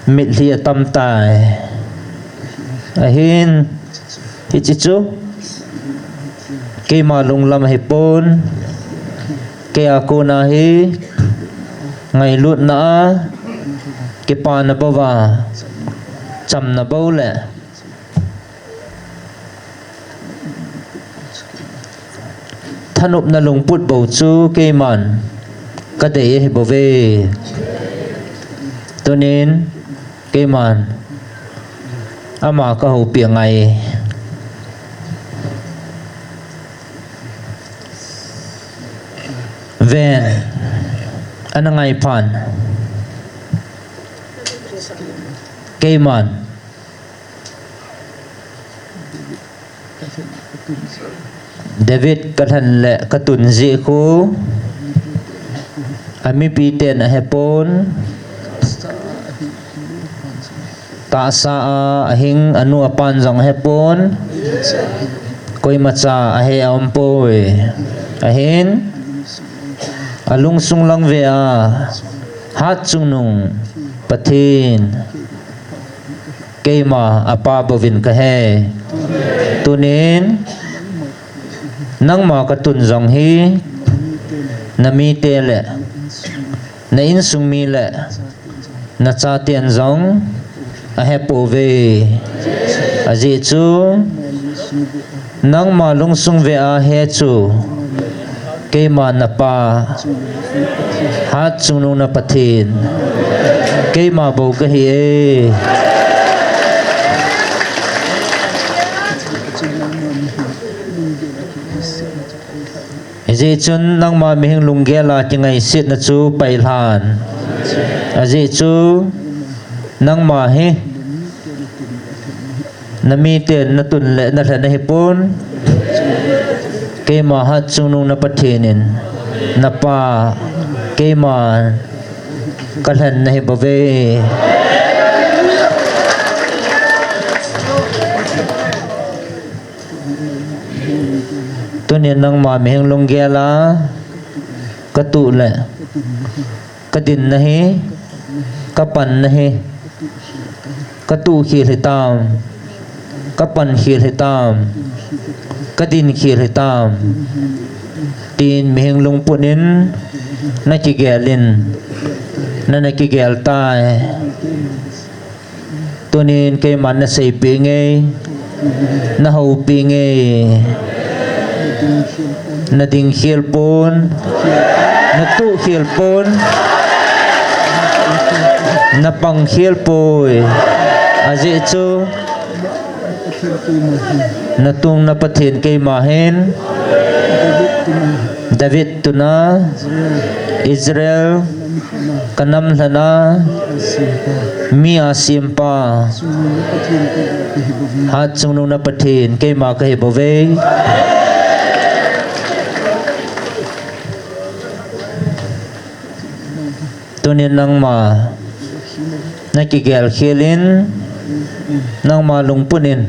mit li atam tai ahin hichichu ke malung lam hipon ke ako na hi ngai lut na kipana bawa cham na bole thanup na lungput bo chu ke man ka de he bove tunin ke man ama ka ho pi ngai ven anangai pan ke man David kathan le katun ji khu ami pi ten a hepon ta sa a hing anu apan jong hepon koi macha a he ampo we ahin alung sung lang ve a hat chung nung pathin cây mà apa bovin ka he tunin nang ma ka tun zong hi nami te le na in sung mi le na cha tian zong a he po ve a ji chu nang ma lung sung ve a he chu cây mà na pa hát chung nung na pathin cây mà bầu cái hi e ji chun nang ma mihing lungge la ki ngai sit na chu pai hlan a ji chu nang ma he na mi ten na tun le na thana hi pun cây mà hát chung nung na pathinin na pa cây mà cái lần này bảo vệ tôi nên năng mà mình lông ghe lá cái tụ lệ cái tin này cái pan này cái tụ khi thì tam cái pan khi thì tam cái tin khi thì tam tin mình lông phụ nín nó chỉ ghé lên nên cái ghé tai tôi nên cái mặt nó xây pi nghe nó hậu pi nghe nó tiếng khiêu pôn nó tụ khiêu pôn nó bằng khiêu pôi à dễ chú nó tung nó bắt hiện cây mà hen David tu na Israel kanam lana mi asim pa hat chung nung na pathin cây mà cái bảo vệ tôi nên năng mà na ki gel khilin năng mà lung punin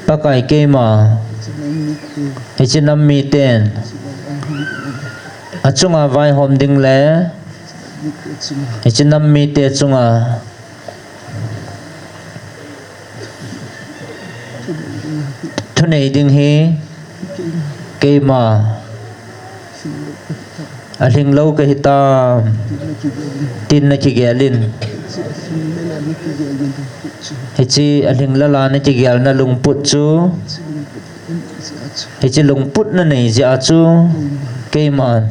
pakai cây mà hi chinam mi ten achunga vai hom ding le hi chinam mi te chunga thunei ding hi cây mà a hling lo ka hita tin na ki gelin hi chi a hling la la na ki gel na lung put chu hi chi lung put na nei ja chu cây mà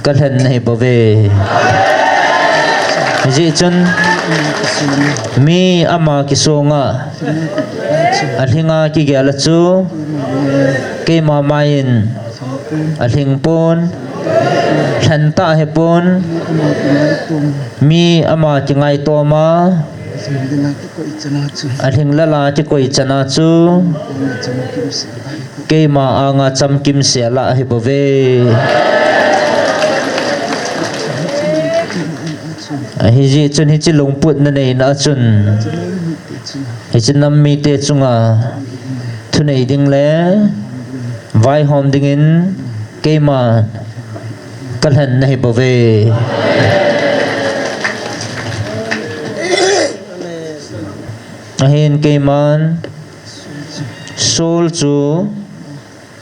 cái lần này bảo vệ ji chun mi ama ki songa alhinga ki gela chu cây mà main alhing pon than ta he pon mi ama ki ngai to ma alhing lala chi koi chana chu cây mà anga cham kim se la he bảo vệ hi ji chun hi chi lung put na nei na chun hi chi nam mi te chunga thu nei ding le vai hom ding in cây mà kal han nei bảo vệ ahin cây man sol chu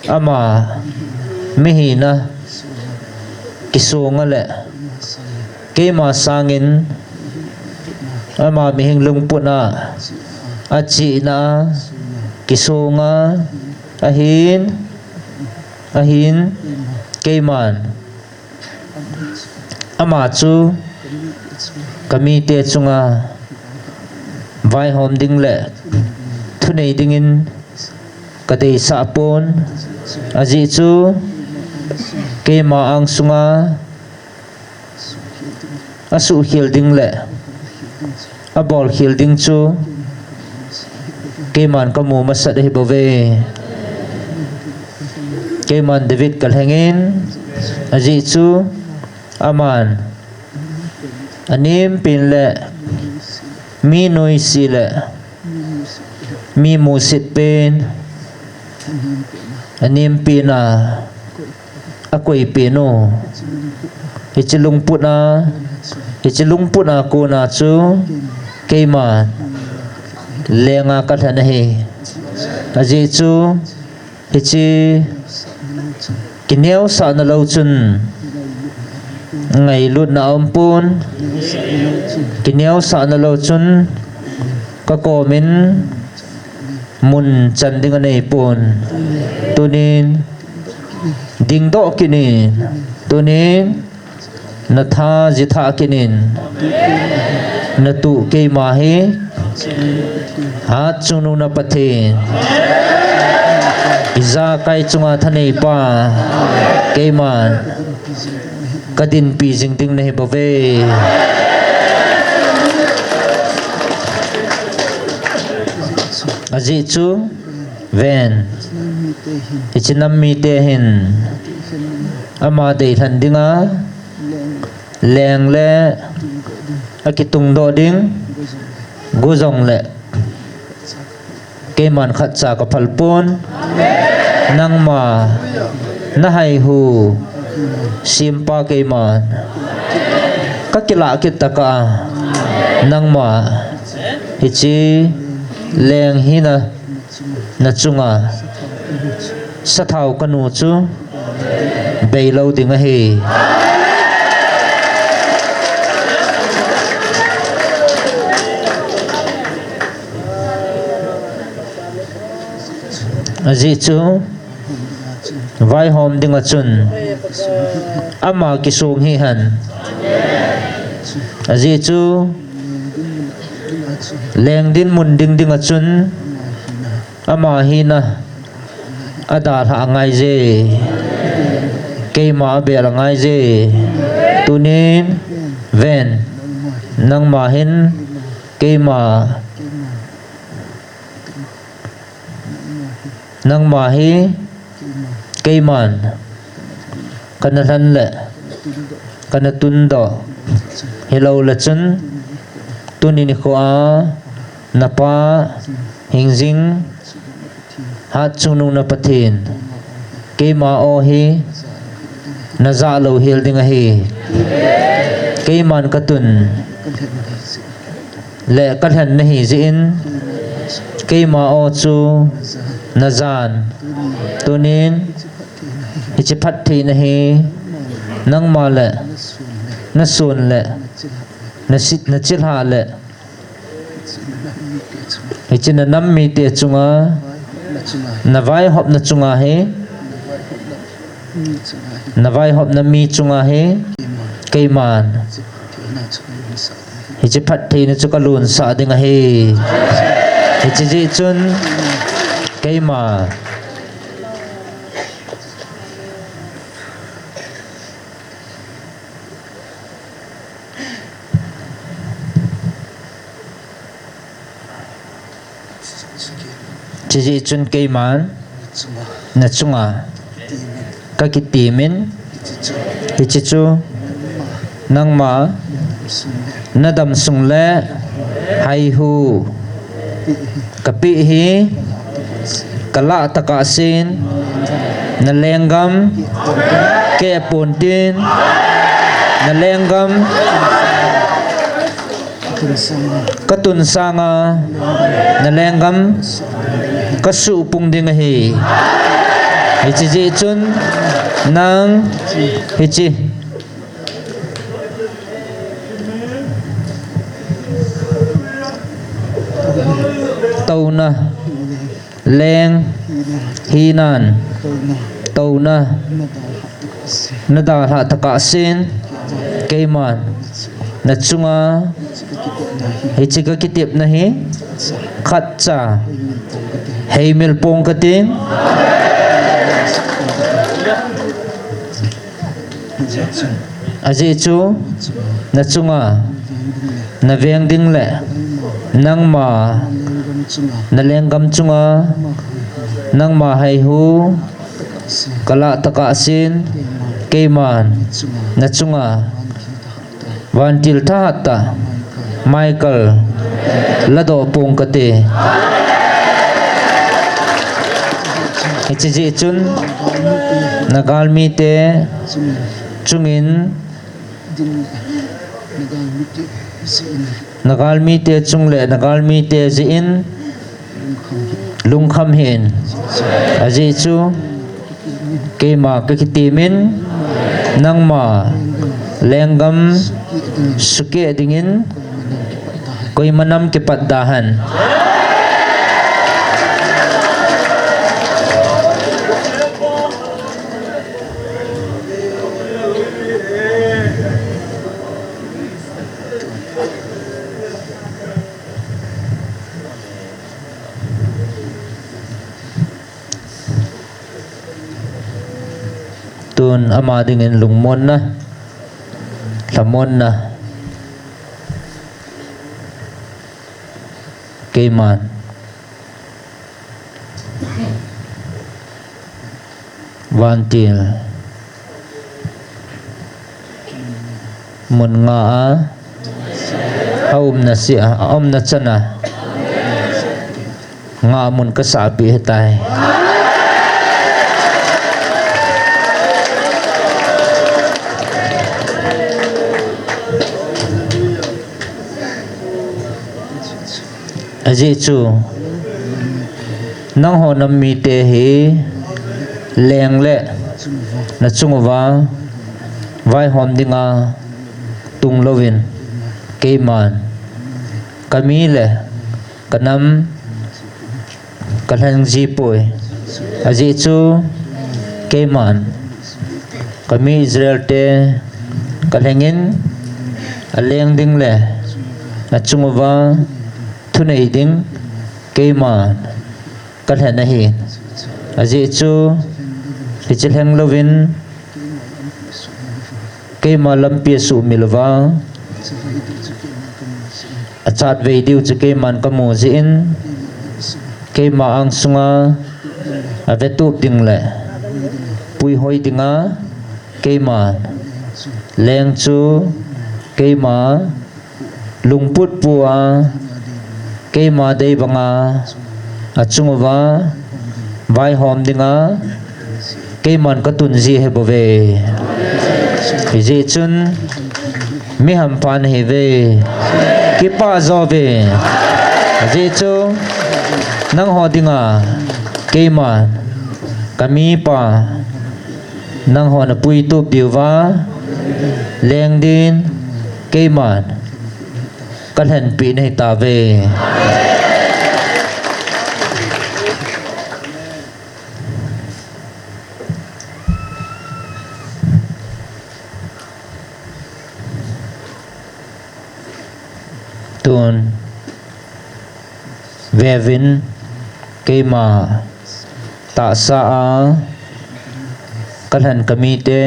ama mihina kisonga le cây mà sangin ama mihing lungpuna achi na kisonga ahin cây man ama chu kami te chunga vai hom ding le thunei dingin kadei sa pon aji chu cây mà ang sunga asu khil ding le a bol khil ding chu cây man ka mu ma sat hi bove cây man David kal hengin aji chu aman anim pin le mi noi si le mi mu sit pen anim pina akoi pino ichilung put na ko na chu cây mà lenga ka thana hi aji chu ichi kineu sa na lo chun ngày lut na ompun kineu sa na lo chun ka ko min mun chan ding anei pun tunin ding do kinin tunin na tha ji tha kinin na tu ke ma hi ha chunu na pathin iza kai chunga thanei pa ke man kadin pi jing ding nei ba ve aji chu ven ichinam mi te hin ama de than dinga leng le akitung do ding gozong le ke man khat cha ka phalpun nang ma na hai hu simpa ke man ka kila kitaka nang ma hichi leng hina na chunga sa thau kanu chu beilo dinga hi aji chu vai hom dinga chun ama ki sung hi han aji chu leng din mun ding dinga chun ama hi na ada tha ngai je ke ma be la ngai je tunin ven nang ma hin ke ma nang ma hi ke man kana han le kana tun do hello la chun tunin ko a napa hingjing hat chunu na pathin ke ma o hi na za lo hil dinga hi ke man katun le kalhan nahi zin ke ma o chu na zan tunin hichi phat thi nahi nang ma le na sun le na sit na chil ha le hichi na nam mi te chunga na vai hop na chunga he na vai hop na mi chunga he ke man hichi phat thi na chu kalun sa dinga he hichi ji chun ke ma chỉ chun cây man na chunga ka kitimin ichichu nang ma na dam sung le hai hu kapi hi kala taka sin na lengam ke pontin na lengam katun sanga na lengam kasu pung ding hi hichi ji chun nang hichi tau na leng hinan tau na da ha taka sin keiman na chunga hichi ka kitip na hi khat cha hei mil pong kating aji chu na chunga na veng ding le nang ma na lengam chunga nang ma hai hu kala taka sin keiman na chunga vantil tha ta Michael lado pong kate hichi chun nagalmi te chungin nagalmi te chung le nagalmi te zin lung kham hin aji chu ke ma ke kitimin nang ma lenggam suke dingin koi manam ke paddahan tun ama dingin lungmon na lamon na kaiman wantil mun nga na siya na chana nga mun kasabi hetay aji chu nang ho nam mi te hi leng le na chungwa vai hom dinga tung lovin keiman kami le kanam kanhang ji poi aji chu keiman kami Israel te kanhangin aleng ding le na chungwa thunei ding keiman kanhan na hi aji chu hichilhang lovin keima lampi su milwa achat veidiu chu keiman kamu zin keima ang sunga avetup ding le pui hoi dinga keiman leng chu keima lungput puwa keima dei banga achungwa vai hom dinga keiman katun ji hebove ji chun mi ham pan heve kipa zove ji chu nang ho dinga keiman kami pa nang ho na pui tu biwa leng din keiman kalhan pi nei ta ve tun vevin keima ta sa kalhan kami te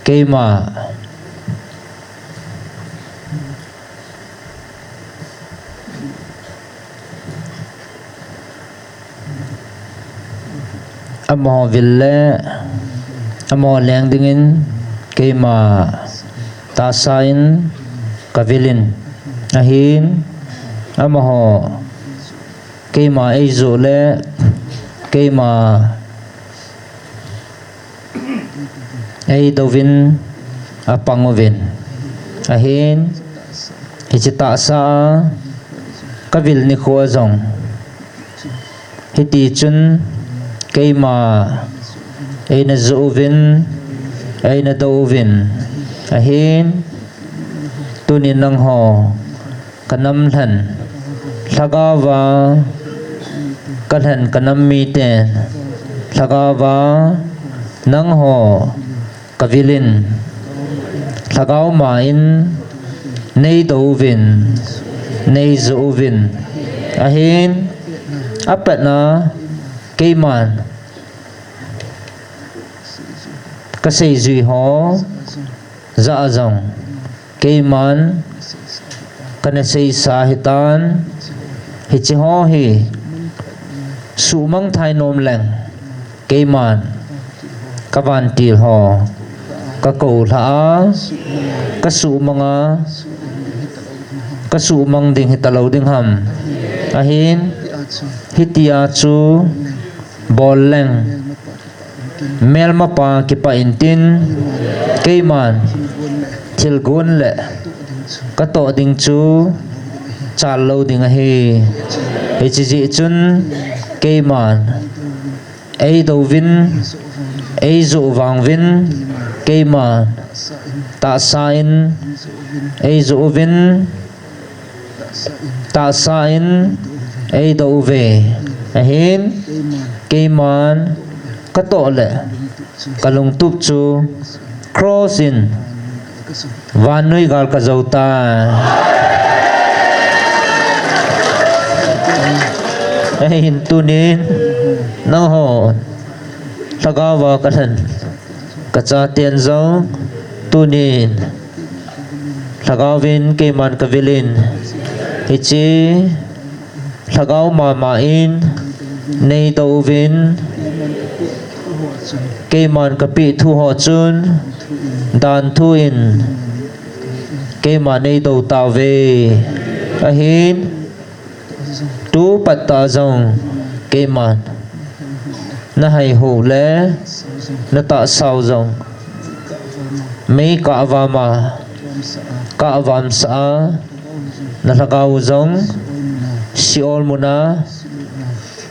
keima amo ville amo leng dingin keima ta sain kavilin ahin amaho keima eizo le keima ei dovin apangovin ahin hichita sa kavil ni khozong hiti chun keima ei na zovin ei na dovin ahin tunin nang ho kanam than thagawa kalhan kanam mi ten thagawa nang ho kavilin thagaw main nei dovin nei zovin ahin apat na keiman kasei zui ho za azong keiman kana sei sahitan hichi ho hi sumang thai nom leng keiman kavan til ho ka ko tha ka sumanga ka sumang ding hitalo ding ham ahin hitia chu bol leng melma pa ki pa intin keiman thilgun le ka to ding chu chalo ding a hi hi chi ji chun ke man ei do vin ei zu wang vin ke man ta sa in ei zu vin ta sa in ei do ve hin ke man ka to le ka lung tup chu cross in van nui gal ka zo ta hin tunin nang ho thagawa ka than ka cha tiền zo tunin thagawin ke man ka vilin hi chi thagaw ma in nei do vin ke man ka pi thu ho chun dan thu in ke man nei do ta ve a hin tu pat ta zong ke man na hai hu le na ta sao zong mấy cả va mà cả vam sa na thagaw zong siol muna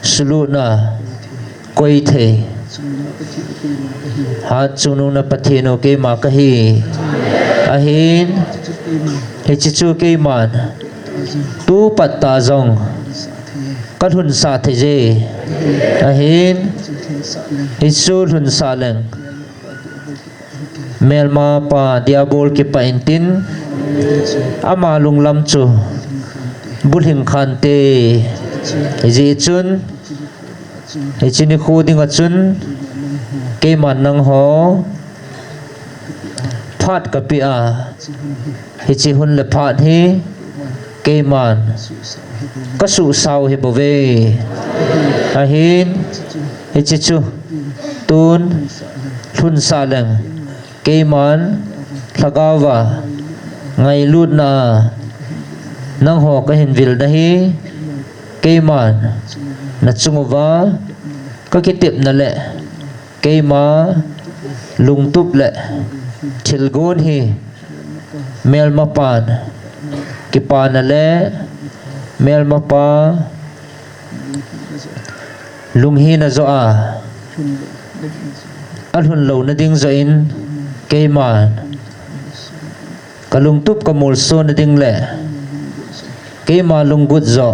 suluna koi the hat chunu na pathino ke ma kahi ahin hi chu ke man tu patta zong ka hun sa the je ahin hi chu hun sa leng melma pa diabol ke pa intin ama lung lam chu bulhing khan te ji chun hi chini khu ding a chun ke man nang ho phat ka pi a hi chi hun le phat hi ke man ka su sau hi bove a hin hi chi chu tun thun sa leng ke man thagawa ngai lut na nang ho ka hin vil da hi ke man na chungwa ka kitip na le ke ma lung tup le thil gon hi mel ma pan ki pa na le mel ma pa lung hi na zo a al hun lo na ding zo in ke man ka lung tup ka mul so na ding le ke ma lung gut zo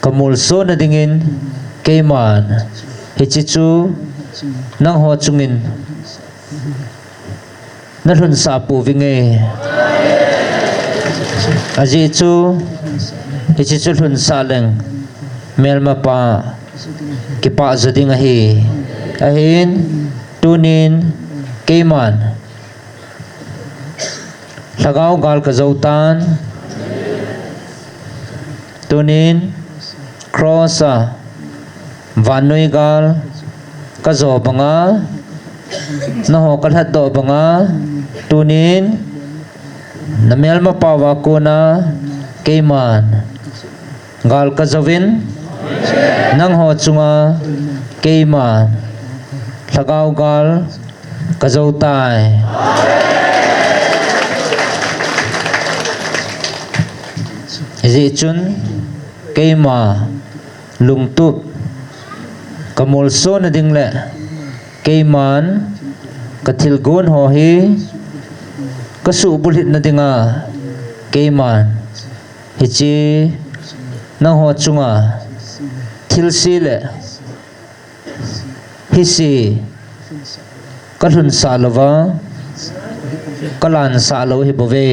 kamul so na dingin ke man hi chi chu nang ho chungin na hun sa pu vinge aji chu hi chi chu hun sa leng mel ma pa ki pa zading a hi ahin tunin ke man thagaw gal ka zautan tunin crossa vanui gal ka zo banga na ho kal hat do banga tunin namel ma pawa ko na keiman gal ka zawin nang ho chunga keiman thagaw gal ka zo tai ji chun keima lung tup kamol so na ding le keiman kathil gon ho hi kasu bulit na dinga keiman hi chi na ho chunga thil si le hi si kalun sa lova kalan sa lo hi bove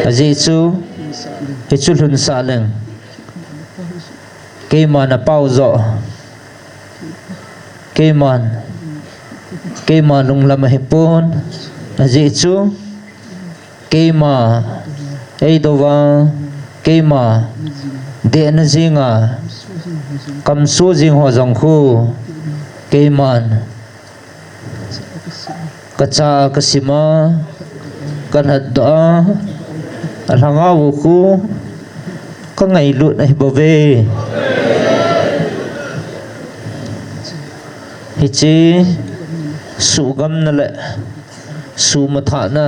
aji chu hi chu lun sa leng keiman na pau zo keiman lung lam hi pon aji chu keima ei dowa keima de na jinga kam su jing ho jong khu keiman kacha kasima kan hadda alhanga wo khu ka ngai lut ai bove hi chi su gam na le su ma tha na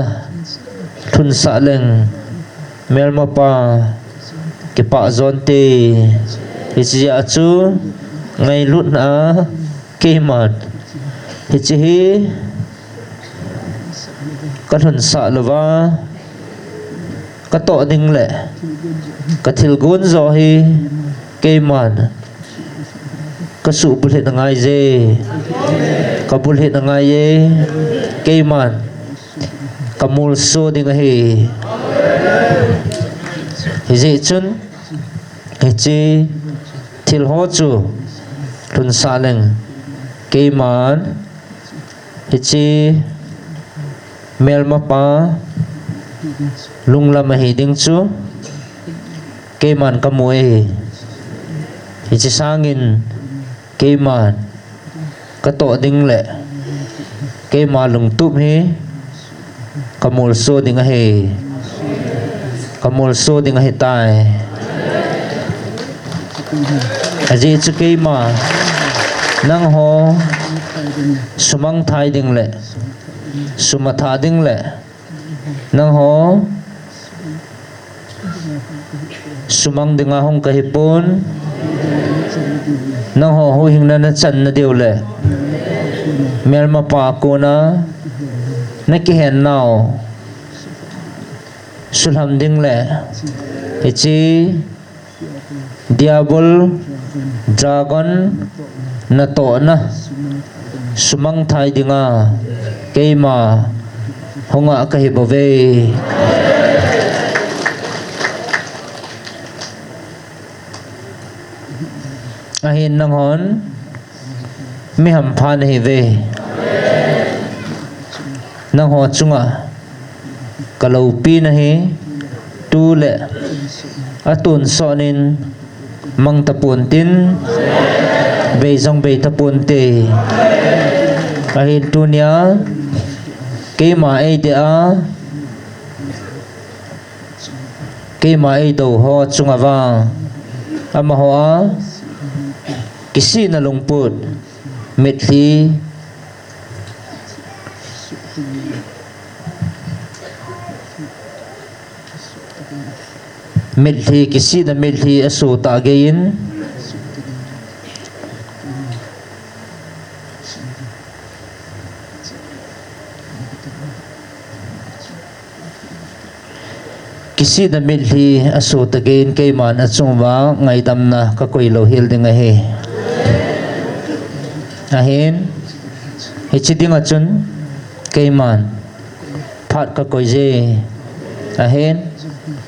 thun sa leng mel ma pa cái bạ zon tê thì chỉ chú ngay lúc na cái mặt thì chỉ cái thuần sợ là va cái tội đình lệ cái thiểu gốn rồi cái mặt cái sự bút hiện ngay gì cái bút hiện ngay gì cái mặt cái mùi số đình hay thì gì chun cái chi thiểu hỗ chu thuần sợ lệnh cái mặt thì chi mel mapa lung lam hi ding chu ke man ka muai hi chi sangin ke man ka to ding le ke ma lung tup hi ka mul so ding hi ka mul so ding hi tai aji chu ke ma nang ho sumang thai ding le sumatha ding le nang ho sumang dinga hong kahipon nang ho hing na chan na deu le mel ma pa ko na ki hen naw sulham ding le ichi diabol dragon na to na sumang thai dinga keima honga kahibove ahin nang hon mi ham phan hi ve nang ho chunga kalau pi na hi tu le atun sonin mang tapun tin ve jong ve tapun te ahin tu nya cái mà ai đã cái mà ai đầu ho chung à vang ama ho kisi na lungput metli kisi na metli asu ta gain kisi na milhi asu tagain kay man at sumba ngay dam na kakoy lo hil ding ahe ahin hichiding at chun kay man pat kakoy je ahin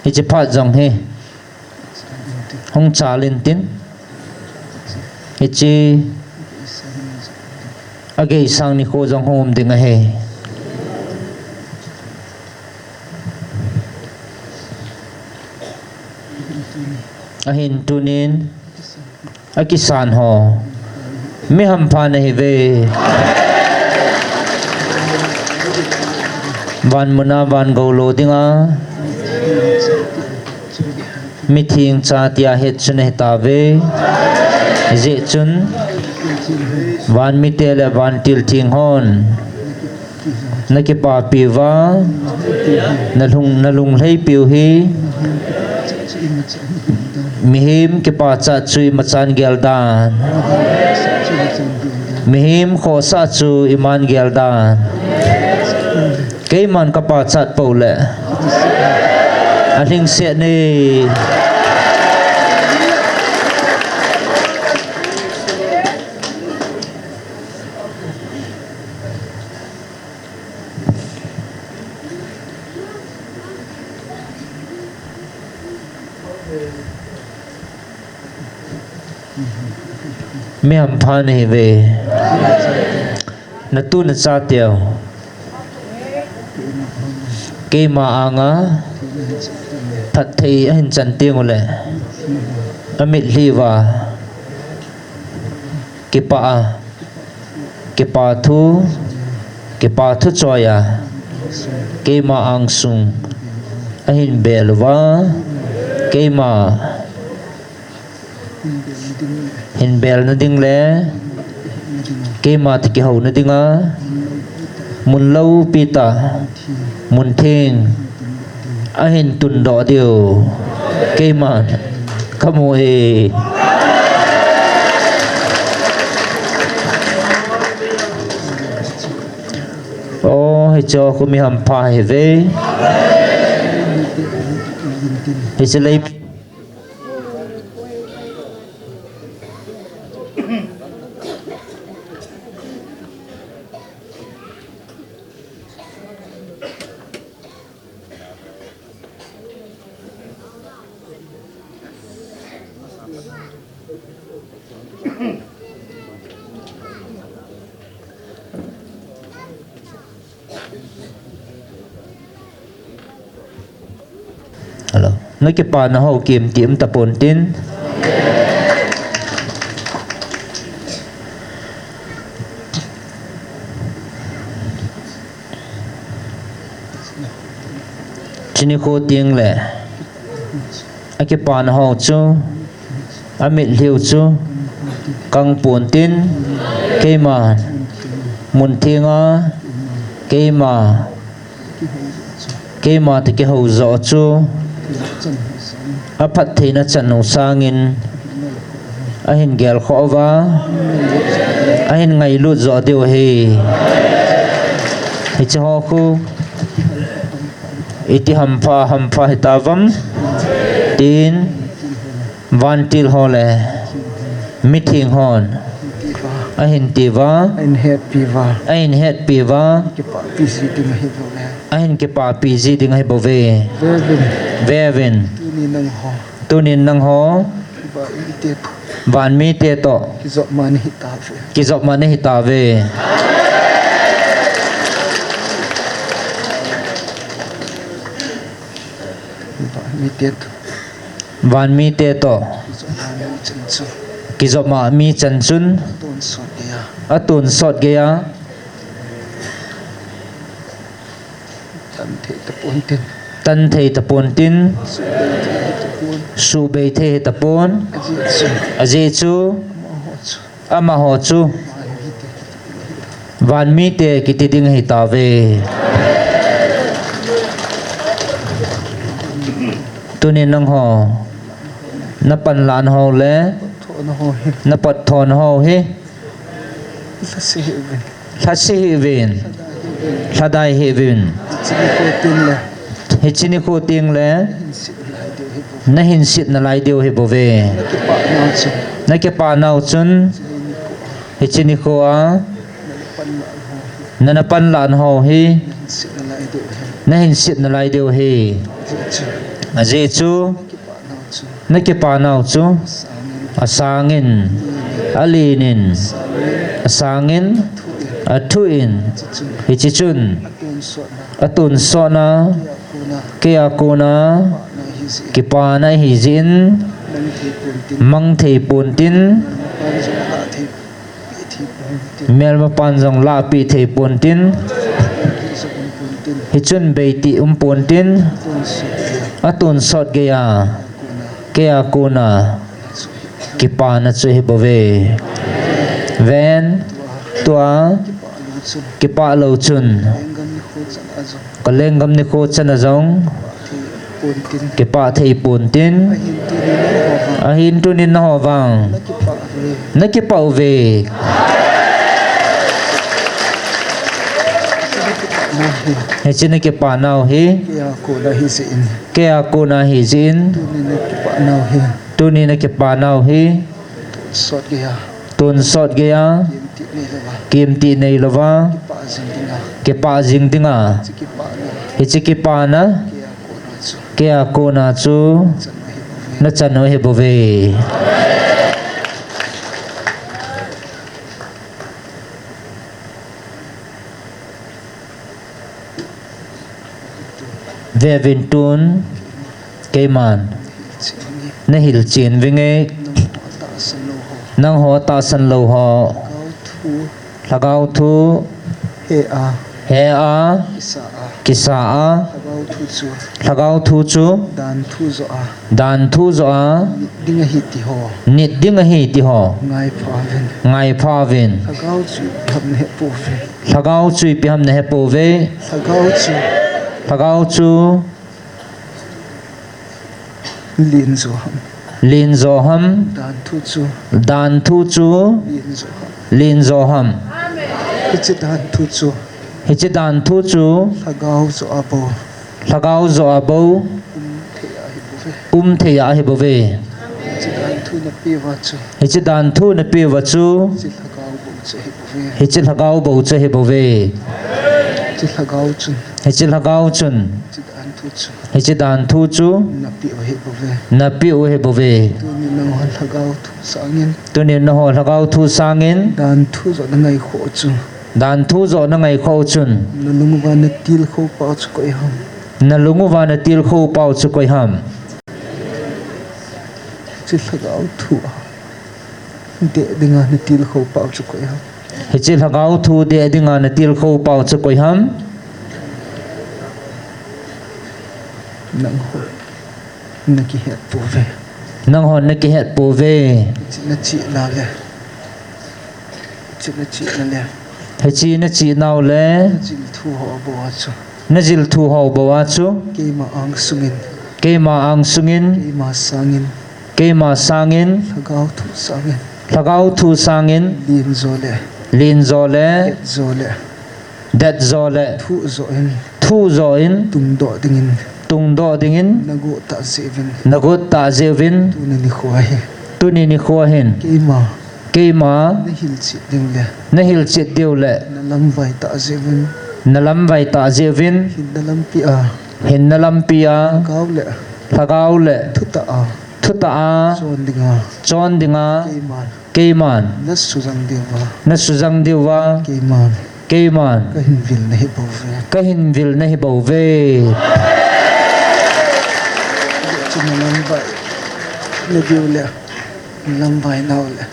hichi pat jong he hong chalin tin hichi agay sang ni ko jong hom ding ahe ahin tunin akisan ho mi ham pha na hi ve van muna van golo dinga mi thing cha tia het chun ta ve je chun van mi te le van til thing hon na ki pa pi wa na lung lei piu hi mihim ke pa cha chui machan geldan mihim kho sa chu iman geldan ke man ka pa chat pole aling se ni mi ham phan hi ve na tu na cha tiao ke ma anga that thei hin chan tiang le amit liwa ke pa thu choya ke ma ang sung ahin belwa ke ma hin bel na ding le ke ma ti ki ho na dinga mun lâu pita mun thing a hin tun do dio ke ma kamu oh cho kumi hampa heve hiselay hello nói cái bà nó hậu kiểm tiệm tập ổn tin chini khô tiếng lệ anh cái bà nó hậu chú anh mệt liều chú căng ổn tin cái mà muốn thiên á cái mà thì cái hậu rõ chú a phát thì nó chân nụ sangin a hin gel khó va a hin ngày lụt rõ điều hì cho họ khu iti hampa hita vam tin van til ho le meeting hon a hin tiva a hin het piva a hin ke pa pz ding hai bove vevin tunin nang ho van mi te to kizok mane hitave van mi te to kizok ma mi chansun atun sot gaya tan thei tapon tin su bei thei tapon aje chu ama ho chu van mi te kiti ding hi ta ve tunin nang ho na pan lan ho le na pat thon ho hi thasi hi vin thadai hi vin hichini ko ting le na hin sit na lai deu he bove na ke pa nau chun hichini ko a na pan lan ho hi na hin sit na lai deu he aje chu na ke pa nau chu asangin alinin asangin atuin hichichun atun sona kaya kuna kipana hizin mang thei puntin melma panjong la pi thei puntin hichun beiti puntin atun sot kaya kuna kipana chu hi bove ven tua kipa lo chun kalengam ni ko chana zong kipa thei puntin ahin tunin na howang na kipa uve hechina kipa nau hi kaya kuna hi zin tunin na kipa nau hi tun sot gaya kim ti nei lova kipa jing dinga hichi kipa na kaya kuna chu na chano he bove vevintun keman na hil chin vinge nang ho ta san lo ho lagau thu he a kisa a lagau thu chu dan thu zo a nit ding a hi ti ho ngai pha vin lagau chui pi ham ne he po ve lagau chu lin zo ham dan thu chu dan thu chu lin zo ham lin zo ham ichi dan thu chu hi chi dan thu chu thagau zo abo lagau zo abo the ya hi bo ve ichi dan thu na pi wa chu hi chi dan thu na pi wa chu ichi thagau bo che hi bo ve hi chi lagau bo che hi bo ve ichi thagau chu hi chi lagau chun ichi dan thu chu hi chi dan thu chu na pi wa hi bo ve na pi u hi bo ve tu ni nang hon thagau thu sangin tu ni na ho lagau thu sangin dan thu zo na ngai kho chu dan thu zo na ngai kho chun na lungu wa na til kho pa chu koi ham na lungu wa na til kho pau chu koi ham ichi thagau thu de dinga na til kho pa chu koi ham hi chi lagau thu de dinga na til kho pau chu koi ham nang ho na ki het po ve nang hon na ki het po ve ichi na chi la le ichi na chi na le hi chi na chi nau le jil thu ho bo wa chu na jil thu ho bo wa chu ke ma ang sungin ke ma ang sungin ke ma sangin ke ma sangin thagau thu sangin lagau thu sangin lin zo le lin zo le et zo le det zo le thu zo in thu zo in tung do dingin tung do dingin nagu ta sevin nagut ta zevin tu na ni khoi tu ni ni kho hin ke ma ke ma na hil chi ding le na hil chit diu le na lam vai ta sevin na lam vai ta zevin hin na lam pi a hin na lam pia gau le lagau le thu ta a thu ta a chon dinga chon dinga ke ma ke man na su jang dewa na sujang diwa ke ma ke man ka hin vil na hi bo ve ka hin vil na hi bo ve chu na lam vai na diu le lam vai nau le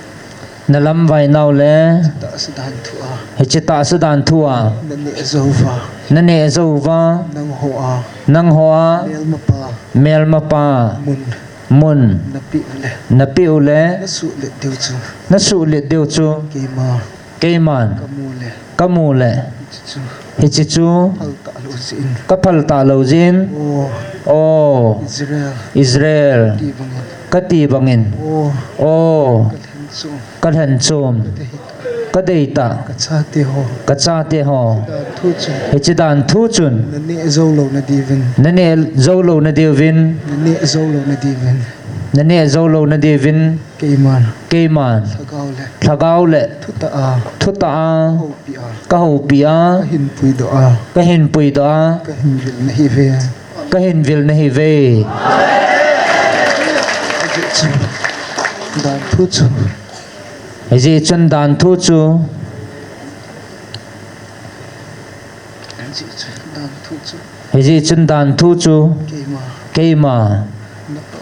na lam vai nau le ta sa dan thu a hi chi ta su dan thu a na ne zo va na ne zo wa nang ho a nang ho a mel ma pa mel ma pa mun mun na pi le na pi u le na su le diu chu na su le diu chu ke ma ke man ka mu le ka mu le chu hi chi chu hal ta lo sin ka phal ta lo jin o o Israel Israel di bangin ka ti bangin o o ka hen chu ka han chum ka dei ta ka cha te ho ka cha te ho da thu chu hi chi dan thu chun na ne zo lo na di vin na ne zo lo na devin na ne zo lo na di vin na ne zo lo na devin ke man ke man thagau le lagau le thu ta a thu ta a ho pi a ka ho pia ka hin pui do a ka hin pui da ka hin vil na hi ve ka hin vil na hi ve chu da thu chu hi ji chun dan thu chu ji chu da thu chu hi ji chun dan thu chu ke ma ke ma na pa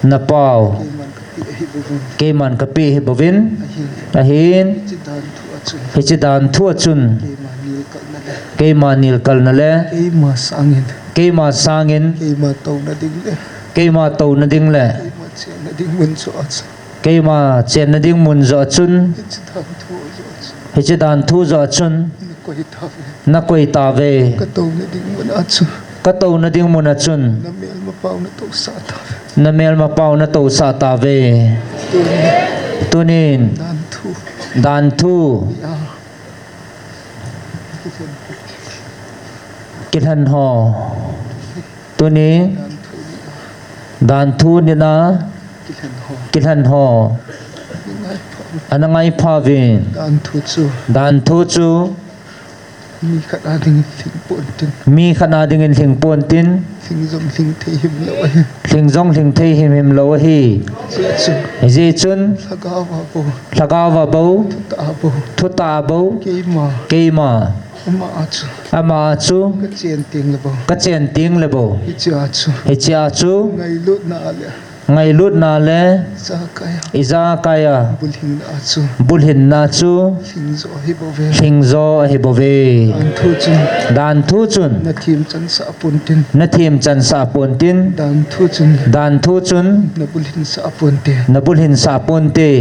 na pau ke man ka pi hi bo ke man ka pi hi bovin a hin a hin chi dan thu a chu hi chi dan thu chun ke ma ni kal na le ke ma nil kal na le ke ma sangin ke ma sangin ke ma to na ding le ke ma to na ding le ke ma che na ding mun chu a chu ke ma chen na ding mun zo chun chi dan thu a chu hi chi dan thu zo chun na ko hi ta ve na koi ta ve ka to na ding mun a chu ka to na ding mun a chun na mel ma pau na to sa ta ve na mel ma pau na to sa ta ve tu ni tunin dan thu dan thu ya kilhan ho tuni dan thu ni na kilhan ho anangai phavin dan thu chu dan thu chu mi khat a ding thing pon tin mi khana ding in thing pon tin thing zong thing the him lo a thing zong thing thei him lo hi chu ji chun lagaw wa bo lagaw wa bo thu ta bo thu ta bo ke ma ke ma ma a chu ama chu ka chen ting le bo ka chen ting le bo hi cha chu hi chia chu ngai lut na le ngai lut na le sa kaya iza kaya bulhing na chu bulhin na chu thing zo hi bo ve thing zo hi bo ve an thu chu dan thu chun na thim chan sa pon tin na thim chan sa pon tin dan thu chu dan thu chun na bulhin sa pon te na bulhin sa pon te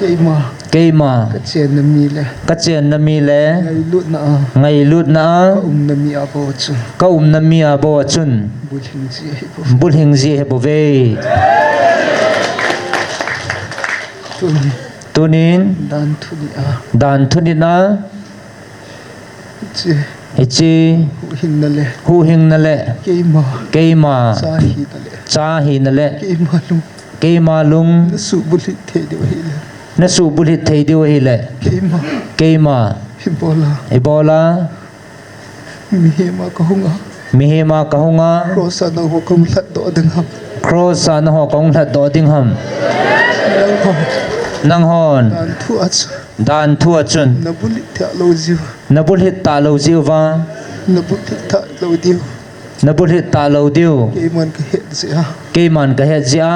ke ma ke ma ka chen na mi le ka chen na mi le ngai lut na a ngai lut na na mi a bo chu ka na mi a bo chun bulhing ji hi bo bulhin ji he bo ve Tuni tunin dan tuni dan tunina je ichi hin nale hu hing nale keima keima sahi nale cha hi nale keima lu keima lung su bulit the de wahile na su bulit thei diu hi le keima keima hibola ebola mihema kahunga mihema kahunga rosa na hukum lat do dengan cross an ho kong that do ding ham nang ho nang hon dan tu ach dan thua chun na bulit the lo jiu na bul hit ta lo jiu wa na bulit ta lo diu na bul hit ta lo diu keiman ka het sia ke man ka het zia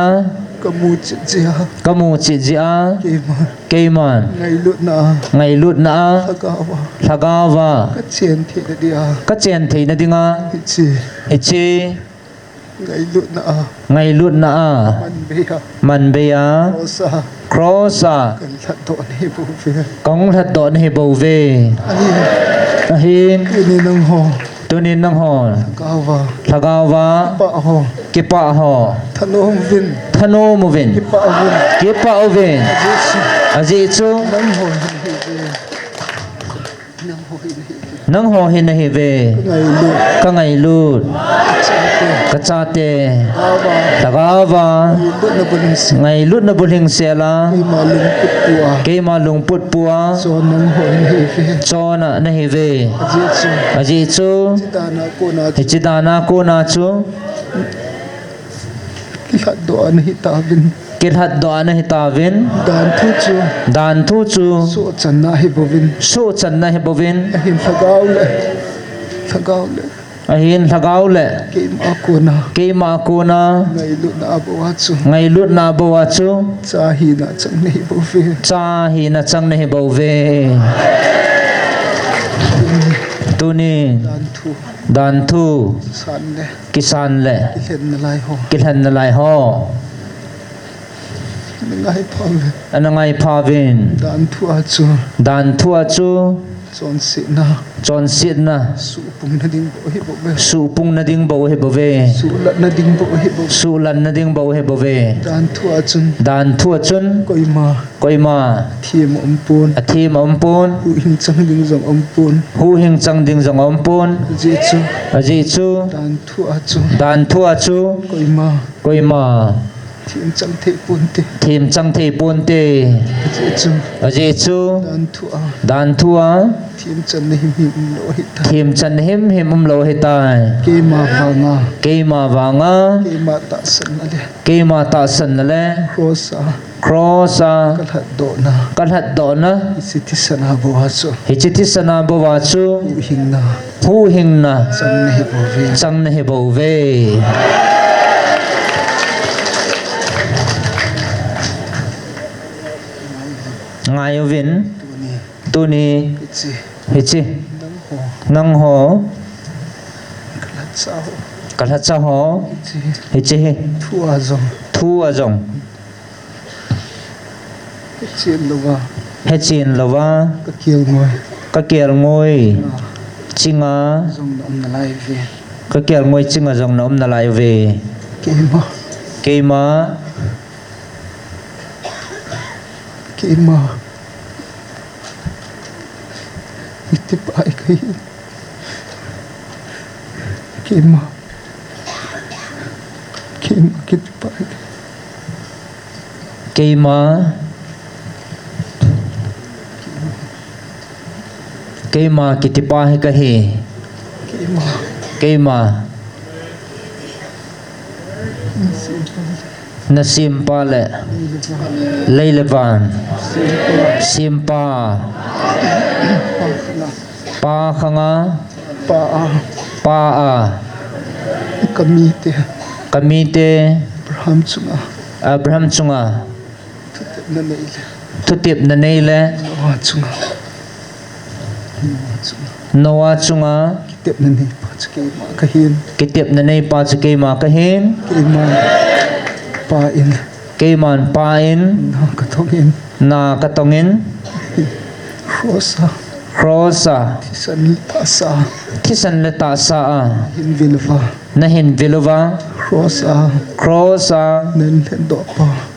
kamu sia kamu chi zia keiman ke man ngai lut na ngai lut na agawa thagawa ka chen the de dia ka chen thei na dinga chi ichi ngai lut na ngai lut na man be ya man be ya rosa crossa kan lat do ni bu fe kong that do ni bo ve ai ahin ini nang ho tunin nang hon gawa thagawa pa ho ke pa ho thanom vin thano mo vin pa vin ke pa o vin jesu aji chu nang ho nang ho hin hi ve ngai lut ka ngai lut chate ka cha te gawa thagawa lut na buling si ngai lut na buling sela malung putua ke ma lung put pua so nang ho ni fe chona na hi ve jesu aji chu dana ko na hichidana ko na chu lat do an hi ta vin kil hat do na hi ta vin dan thu chu dan thu chu so chan na hi bovin su chan na hi bovin hin thagaw le ahin thagaw le ke ma ko na ke ma ko na ngai lut na abawa chu ngai lut na bawa chu cha hi na chang nei bovin cha hi na chang na hi bo ve tuni dan thu san le kisan le len na lai ho kilhan na lai ho ngai phom anangai pavin dan thu a chu dan thu a chu chon si na chon sit na su pum na ding bo hi bo be su pung na ding bo he bo ve su lat na ding bo hi bo su lan na ding bo he bo ve dan thu a chun dan thu a chun koi ma thiem ampun ompun hu hin chang ding zong ampun hu hing chang ding jong ompun aji chu dan thu a chu koi ma thiem chang the pun te thiem chang the pun te aji chu dan thu a thiem chan him lo hi ta thiem chan him lo he ta ke ma wanga ke ma ta san na le crossa kal hat do na siti sana bo haso hichiti sana bo wa chu hu hing na chang na he bo ve ngai vin tuni hichi nang ho kal hat sa ho hichi thu a jong hechin lova ka kiel ngoi chinga ka kiel ngoi chinga jong nom na lai ve keima iti pa ay kay keima kiti pa ay keima kitipa he kahi keima nasim pale leilevan simpa pa khanga pa a kamite abraham chunga tutip na neile noa chunga kitip na nei pa chke ma kahin keiman pa in na katongin Rosa Tisan leta sa na hin vilova Rosa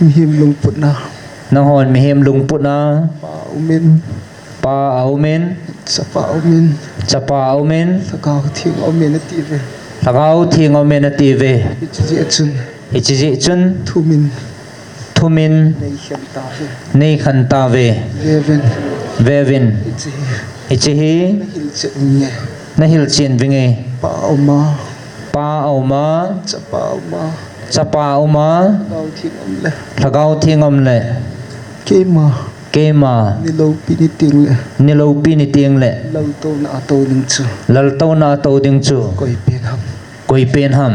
him lung put na nang hon mi hem lung put na pa umin pa aumen sa pa umin chapa aumen sa ka thing umin na ti ve lagau thing aumen ative ichi chun ichi chun thumin thumin nei hiam ta ve nei khan ta ve leven vevin ichi ichi hi hil che nge na hil chin vinge pa oma pa auma cha pa oma chapa uma gao thing le lagau thing om le ke ma ni lo pi ni ting le lau to na to ning chu lal to na to ding chu koi pen ham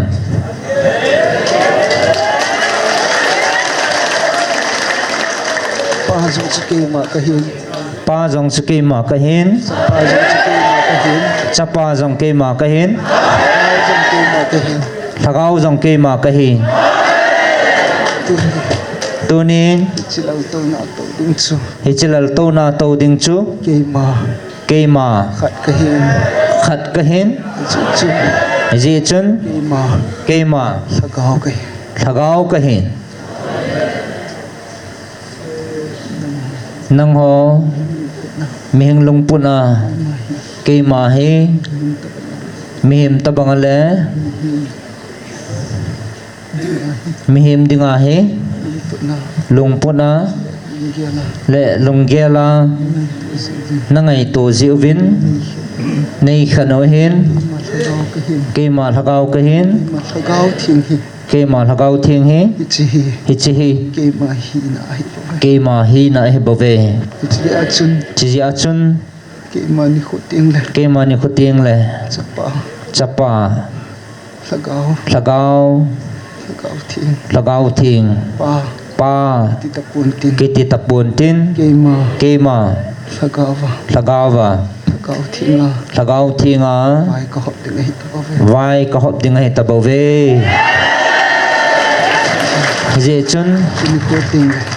pa zo chi ke ma ka hin pa jong chu ke ma ka hin pa zo chi ke ma ka hin chapa jong ke ma ka hin pa zo ke ma ka hin lagau jong ke ma ka hin tunin chi lau to na to ding chu hichilal to na to ding chu ke ma khat ka hin chu chu ji chun ke ma lagau ka hin nang ho mi hing lung pun a ke ma hi mi him tabang le mi him dinga hi lung pun a le lung gela na ngai to ziu vin nei khano hin ke ma lagau ka hin ke ma lagau thing hi ichi hi ke ma hi na hi bove chi a chun ke ma ni khuting le chapa lagau thing pa ke ti tapun tin ke ma lagawa lagau thinga vai ka hop ding hi ta bove je chun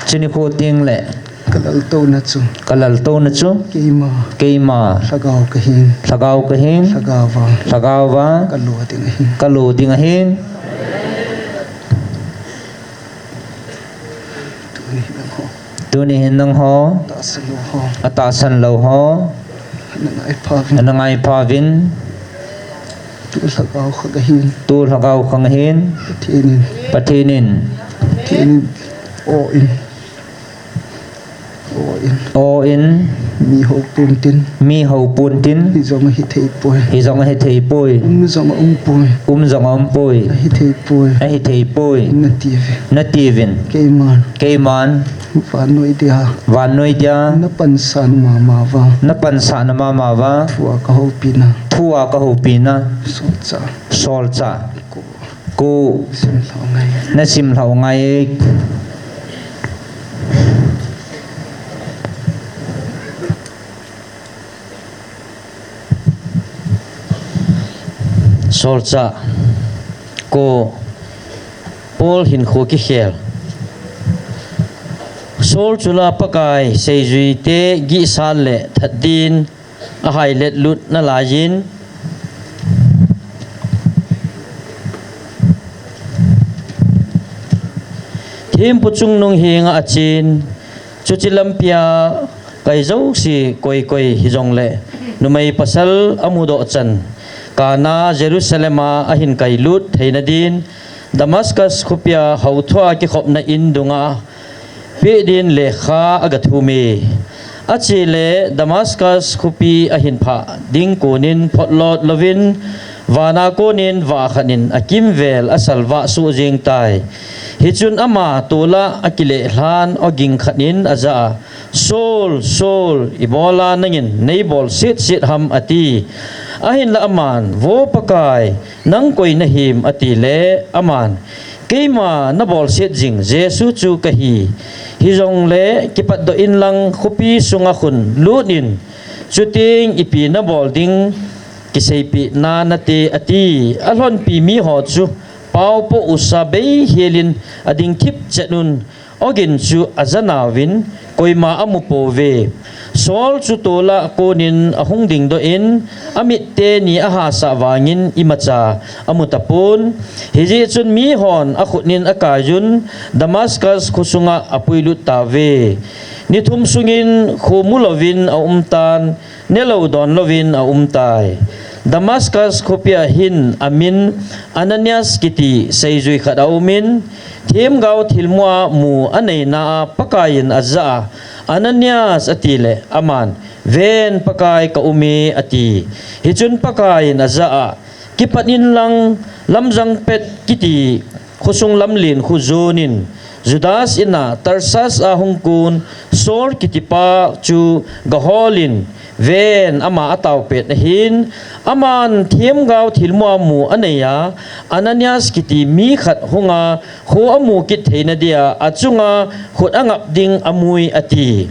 chini ko ting le kalal to na chu ke ma lagau ka hin lagawa kalu ding hin tu ni hin nang ho ata san lo ho nangai pavin tu lagau khang hin patinin o in mi ho pun tin hi zong hi thei poi zong om poi a hi thei poi na tivin ke man van noi dia na pan san ma wa thua ka ho pina sol cha ku na sim lau ngai sol cha ko pol hin kho ki khel sol chula pakai seijui te gi sal le thadin a hai let lut na lajin thim puchung nong hinga achin chuchilampia kai zo si koi hi jong le numai pasal amudo chan kana jerusalema ahin kai lut theina din damascus khupia hauthwa ki khopna indunga pe din le kha agathumi achile damascus khupi ahin pha ding konin photlot lovin wana konin wa khanin akim vel asalwa su jing tai hichun ama tola akile hlan oging khanin aza sol ibola nangin neibol sit ham ati ahin la aman vo pakai nang koi na him ati le aman keima na bol sit jing jesu chu kahi hi jong le kipat do in lang khupi sunga khun lunin chuting ipi na bol ding kiseipi na nate ati alhon pi mi ho chu pau po usabe helin ading kip chatun ogin chu azanawin koima amupo ve sol chu tola konin ahung ding do in amit te ni aha sa wangin imacha amutapun hiji chun mi hon akhunin akayun Damascus khusunga apuilu tave nithum sungin khumulovin a umtan nelodon lovin a umtai Damascus khopia hin amin Ananias kiti seizui khadaumin thim gau thilmua mu anei na pakayin azza Ananias atile aman ven pakai ka umi ati hichun pakayin azza kipanin lang lamjang pet kiti khusung lamlin khuzunin Judas ina Tarsas ahungkun sor kitipa chu gaholin ven ama ataw pet hin aman thiem gau thilmua mu aneya Ananias kiti mi khat hunga khu amu kit theina dia achunga khut angap ding amui ati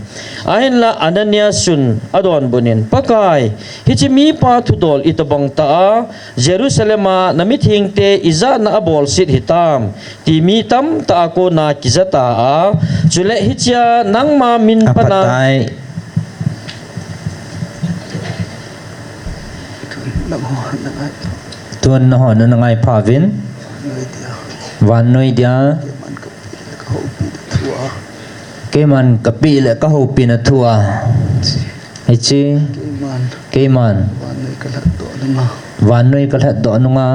ahin la Ananias sun adon bunin pakai hichimi pa thudol itabang ta Jerusalema namithing te iza na abol sit hitam ti mi tam ta ko na kizata a chule hichia nangma min pana apatai tuan na ho na ngai pavin van noi dia ke man kapi le ka ho pin thua hichi ke man van noi ka la do nunga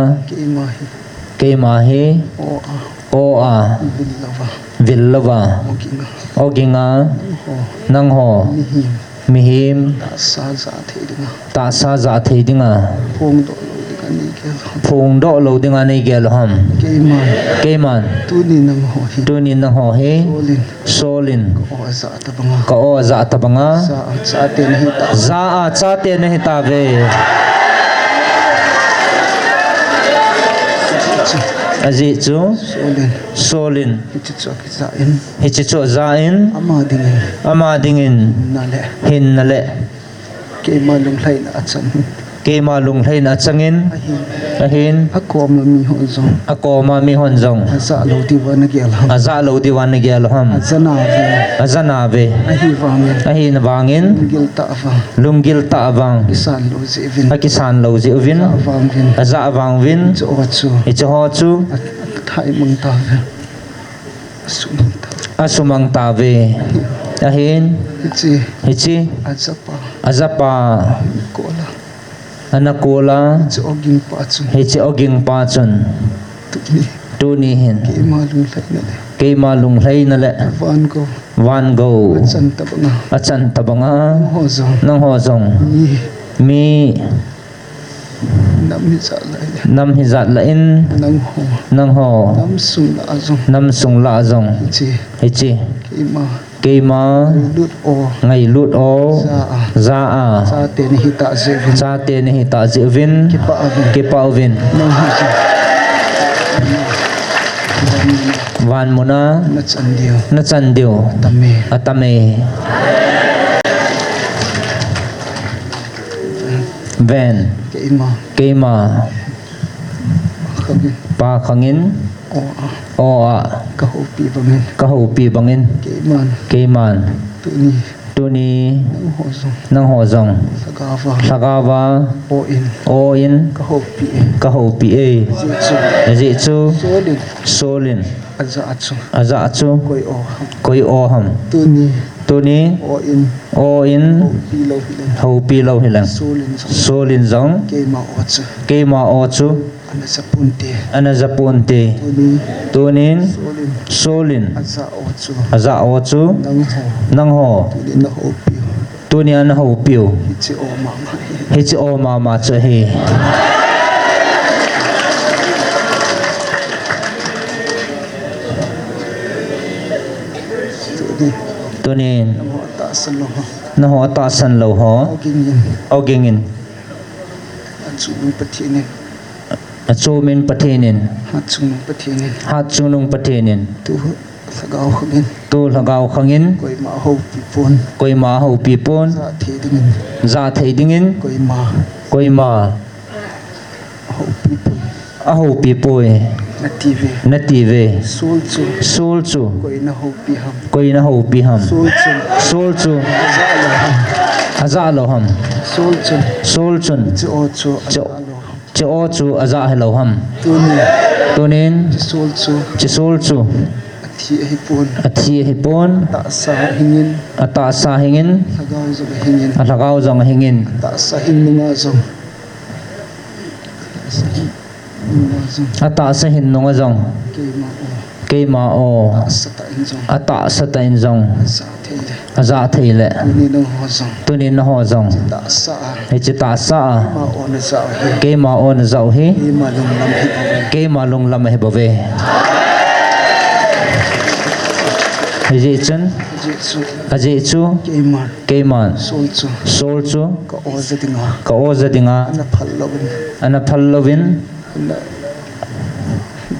ke ma hi o a villava oginga nang ho mihim ta sa za thei dinga phung do lo dinga nei gel ham ke man tu ni nang ho he solin ka o za tabanga za a cha te ne ta ve azi chu solin hichi chu zain ama dingin hin nale ke malung hlai na changin ahin akoma mi honjong aza lo diwan gel ham azana ve ahin wangin lunggil ta awang akisan lo ji uvin aza awang vin icho ho chu asumang tave ahin hichi azapa anakola hichi oging pachun tunihin ke malung hlai na le van go achan tabanga nang hozong mi nam hizat la in nang ho nam sung la azong hichi keima ngai lut o za a cha te ne hita zevin ke pavin van mona na chandio atame ven keima pa khangin o a kahopi bangin keman tuni nang hozong sagawa o in kahopi e ji chu solin aza chu koi o ham tuni o in hopi lo hilang solin zong kema o chu anazapunte tunin solin aza o chu nang ho tuni an ho piu hichi o mama cha he tunin na ho ta san lo ho ogingin achumin pathenin hatchunung pathenin tu lagaw khangin koi ma ho pipon za thei dingin koi ma a ho pipoi native sul chu koi na ho pi ham sul chu aza lo ham sol chun sol chun chi o chu chi o chu aza he lo ham tuni tunin sol chu chi sol chu thi hi pun athi hi pon ta sa hingin ata sa hingin hagaw zo hingin alagaw jong hingin ta sa hin nga zo ata sa hin nong jong ke ma o ke ma o sa ta in zo ata sa ta in jong sa thele aza theile ni no ho zo tunin ho jong ta sa he chi ta sa ma o na sa hi ke ma on zau hi ni ma lum lam hi ke ma lung lam he bove he ji chen ji chu aji chu ke ma ke man sol chu sol chu ka o za dinga ka o za dinga na phal lovin ana phallovin na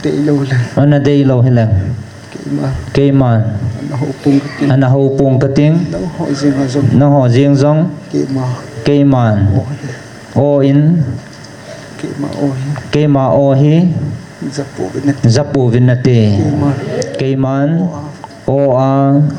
de lo le ana dei lo hilang ke man na ho pung ka tin ana ho pung ka ting na ho jing ha zo na ho jing jong ke ma ke man o in ke ma o hi ke ma o hi za po na zapu vinate ke ma ke man o a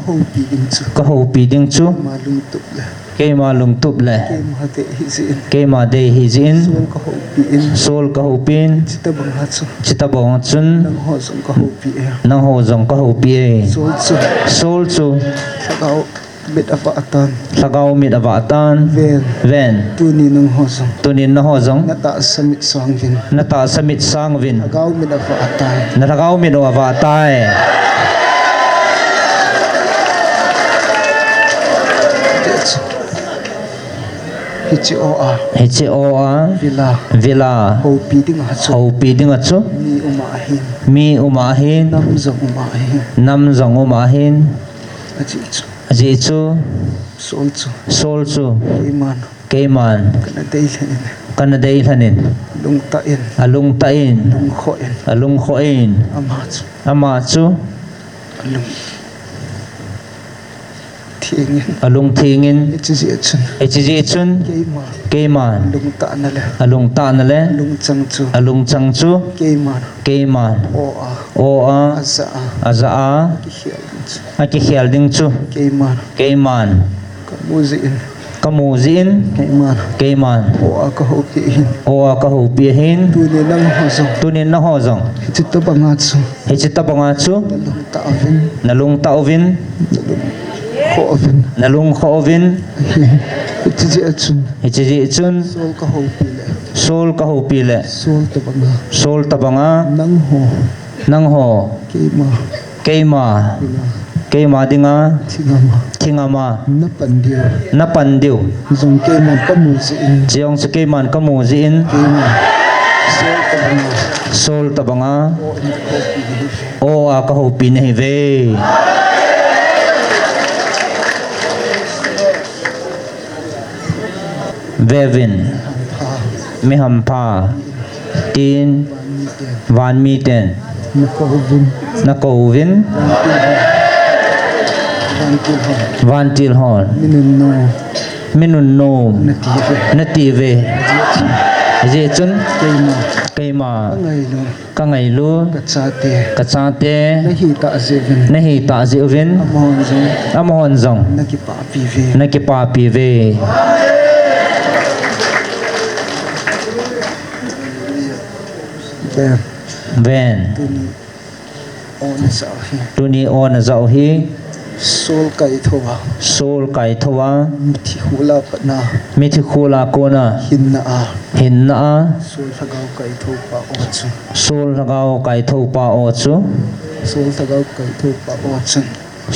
ho pi ding chu ka ho pi ding chu ma lung tup le ke ma lung tup le ke ma de hi zin ke ma de hi jin sol ka ho pi in sol ka ho pin chita bang ha chu chita bong chun nang ho song ka ho pi e nang ho jong ka ho pi e sol chu sol chu sagao bet ava atan lagaw mit ava tan ven tu ni nang ho song tunin na ho jong na ta samit sang vin na ta samit sang vin sagao mit ava atan na lagaw mit o ava tai hichi o a he chi o a vila villa ho pi ding ha chu ho pi ding a chu mi uma hin mi uma hin nam zong uma hin nam jong uma hin aji chu aji chu sol chu sol chu iman ke man kana dei hin kana dei thanin lung ta in alung ta in lung kho in alung kho in ama chu ama chu lung thieng in alung thingin chi ji chun HG chun ke ma ke man lung ta na le alung ta na le lung chang chu alung chang chu ke man o a o a asa a aza a ki hial chu aki khial ding chu ke man ka mu ji in kamu zin ke man o a ka ho pi in o a ka ho pi hin tu ne nang ho song tunin na ho jong chi ta banga chu he chita banga chu lung ta avin nalung ta ovin kho avin nalung kho ovin chi ji chu HG chun sol ka ho pi le sol ka ho pi le sol ta banga sol ta banga nang ho ke ma ke ma dinga thingama thingama na pandio zong ke ma ka mu ji in chiong se ke man ka mu ji in ke ma sol ta banga sol ta banga o a ka ho pi nei ve vevin mi ham pha tin van mi ten na ko vin na ko vin van til hon minin no minun nom na ti ve na ti ve je chun ke ma kai ma ngai lo ka ngai lu ka cha te ka cha te na hi ta ze vin na hi ta ji vin mon zong amon zong na ki pa pi ve na ki pa pi ve ben ven on sa hi tu ni on zau hi sol kai thowa sol kai thowa thi hula pa na mi thi khula ko na hin na a hin na a sol thagau kai tho pa o chu sol lagaw kai tho pa o chu sol thagau kai tho pa o chu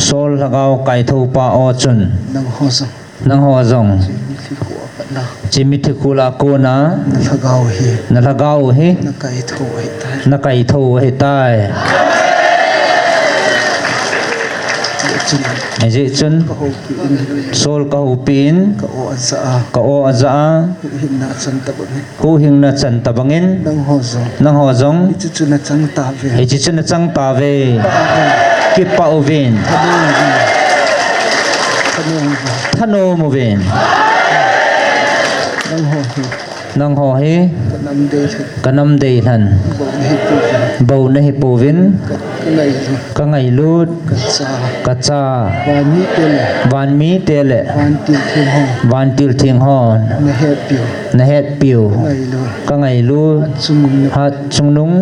sol lagaw kai tho pa o chun nang ho sa nang ho zong thi hu pa na chi mi thi khula ko na thagau hi na lagaw hi na kai tho ai ta na kai tho he tai chun ai ji chun ka ho pi in sol ka hu pin ka o sa a ka o aza hin na chan ta ba ni hu hing na chan ta bangin nang ho zong chi chu na chang ta ve he chi chun na chang ta ve ki pa ovin thano mo vin nang ho he nam de kanam de than bo ni pu bầu na hi po vin ka ka ngai lu ka ngai lut ka cha ka cha van mi te le van mi te le van til thing hon van til thing hon na het piu na het piu ngai lu ka ngai lut hat chung hat chung nung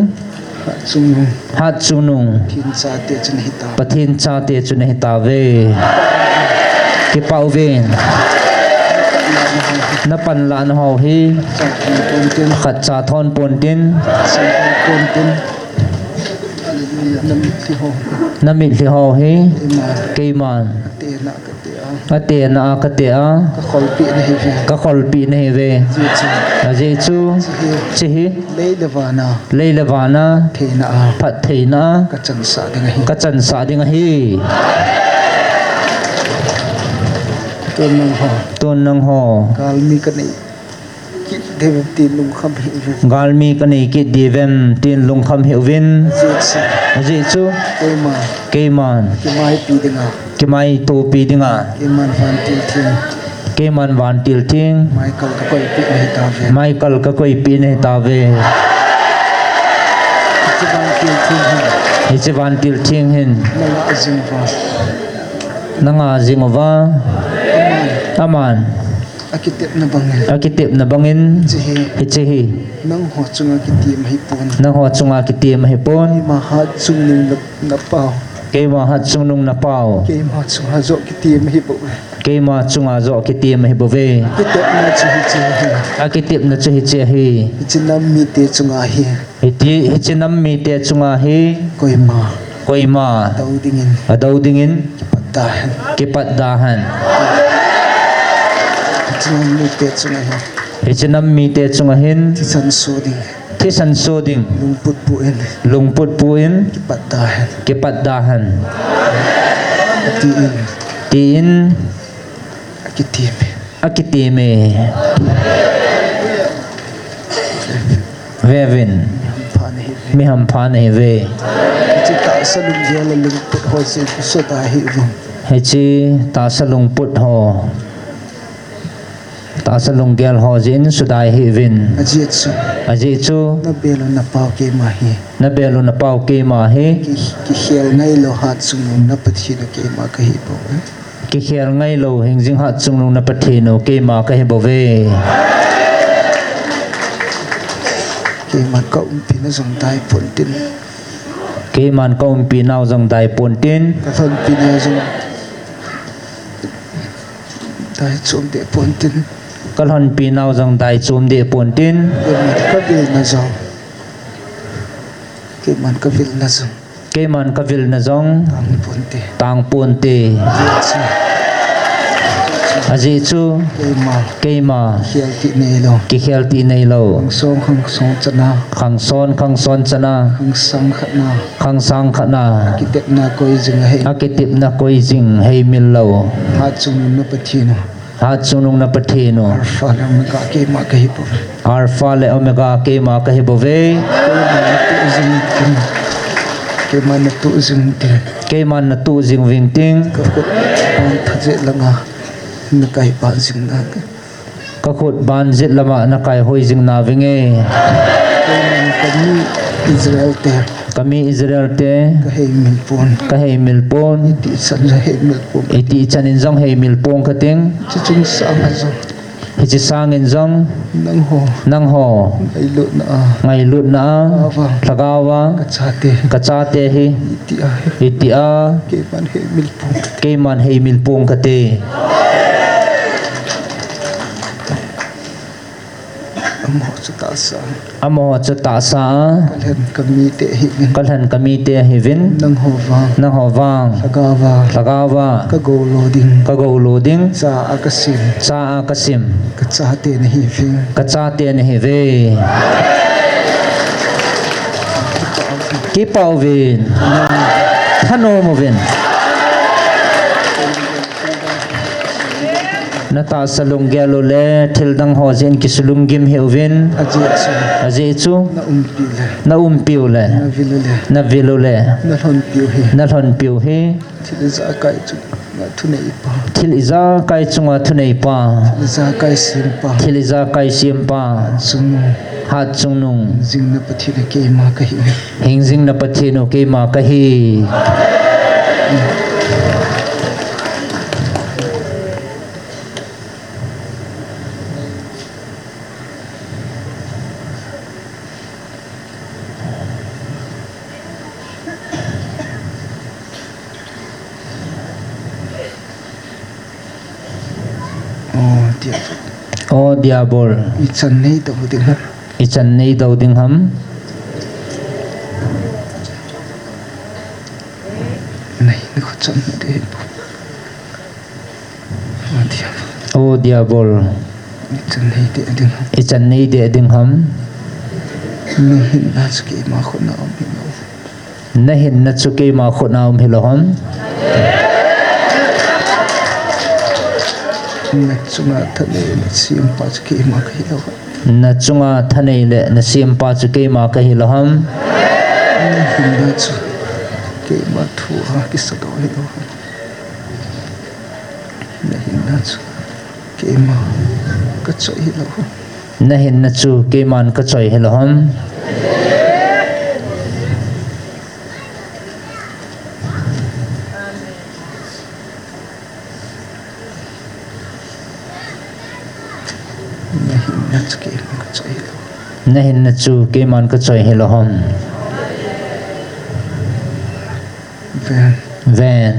hat chung nu hat chung nung thin cha te chen hi ta pathin cha te chu nei ta ve ki pau ven na pan la na ho hi cha kon ten khat cha thon pon tin sa kon ten nam thi ho na mi li ho hi ma ke man te na ka te a a te na ka te a ka khol pi na hi ve ka khol pi nei ve ji chi a je chu chi hi le le wana le le wa na the na a phat thei na ka chan sa de ngai ka chan sa ding hi ton nang ho ton nang ho kal mi ka nei ki de ti lung kham hi ve gal mi ka nei ki divem tin lung kham heu vin ji chi a je chu te ma ke man ki mai pi de nga ki mai to pi dinga ki man van til thing ke man van til thing Michael ka koi pi nahi ta ve Michael ka koi pi nei ta ve chi van til thing hi hi che van til thing hin na la azing va nanga jingova aman aman akitep na bangel akitip na bangin chi hi hi che hi nang ho chunga ki ti mai pon nang ho chunga ki ti ma hi pon ma ha chung ning na pao ke ma hat chung nung na pau ke ma chung ha zo ki ti mai bo ke ma chunga zo ki ti ma hi bo ve kitep na chi hi akitip na che hi che hi chi nam mi te chunga hi hi ti hi che nam mi te chunga hi koi ma koi ma tau dingin adau dingin patta ki pat dahan chi nam mi te chunga hi hi che nam mi te chunga hin chi san so ding thi san so ding lung put pu en lung put puin ki patta ki pat dahan ti in ti in ki ti me akiti me vevin pa nahi mi ham pha nei ve chi ta sa lung je la lung put ho se so ta hi vu he chi ta sa lung put ho ta sa lung gel ho jin sudai hi vin ajiet su aji chu na belo na pau ke ma hi na belu na pau ke ma hi ki hiel ngai lo hat sung na pathi na ke ma ka hi bo ki khial ngai lo hing jing hat chung nu na pathi no ke ma ka he bo ve ke ma ka pi na zong tai pon tin ke man ko pi nau jong dai pon tin ka thon pi na zong tai chom de pon tin kal hon pi nau jong dai chum de pon tin ke ma ka bil na zong ke man ka bil na zong ke man ka vil na jong ang pon te tang pon te ajiet su aji chu ke ma ke ma hiel ti ne lo ki khial ti nei lo ang song chana khang son chana ang sang khat na khang sang khana ki tep na koi jing he akitip na koi jing hei mil lo hat chung na pathi no ha chunung na pathi no alpha na ma ka ke ma ka hi bo alpha le omega ke ma ka he bo ve ke man tu zing tin ke man na tu jing ving ting ka ko an thaje langa na kai pa zing na ka khut ban zit lama na kai hoi jing na vinge ke man ka ni Israel te kami Israel te ka hei min pon ka hei mil pon ti san ra hei min pon iti chanin jong hei mil pong ka ting chi chung sa ma zo hi chi sangin jong nang ho nang ho ai lu na ngai lut na awa thagawa ka cha te ka cha te hi ti a iti a ke man hei min pon ke man hei mil pong ka te am ho cha ta sa amo cha ta sa kalen kami te hi min kalhan kami te hi vin nang ho wa nang ho wang agawa thagawa ka go loading ka go loading sa akasim cha akasim ka cha te na hi fi ka cha te ne hi ve ki pau vin thano mo vin na ta salung gelo le thil dang ho jin ki sulung gim heu vin ajiet su aje chu na umpi le na umpiu le na vilule na vilu le na thon piu hi na thon piu hi thil za kai chu thu nei pa thil iza kai chunga thunei pa za kai sim pa thil iza kai sim pa chung hat chung nung jing na pathi na ke ma ka hi hingjing na pathinu ke ma ka hi oh dia o diabol i chan nei to ding ha i chan nei dau ding ham nei ni ko chan de oh dia o diabol i chan nei de ding ha i chan nei de ding ham ni hin na ski ma ko na mi no na hin na chu ke ma khona um hiloham na chunga thale sim pa ski ma ka hi lo na chunga thanei le na sim pa chu ke ma ka hiloham ni hin na chu ke ma thu ha ki sa do hi lo na hin na chu ke ma ka choi hi lo na hin na chu ke man ka choi hiloham na hin na chu ke ma ka choi hi lo na hin na chu ke man ka choi hiloham ven ven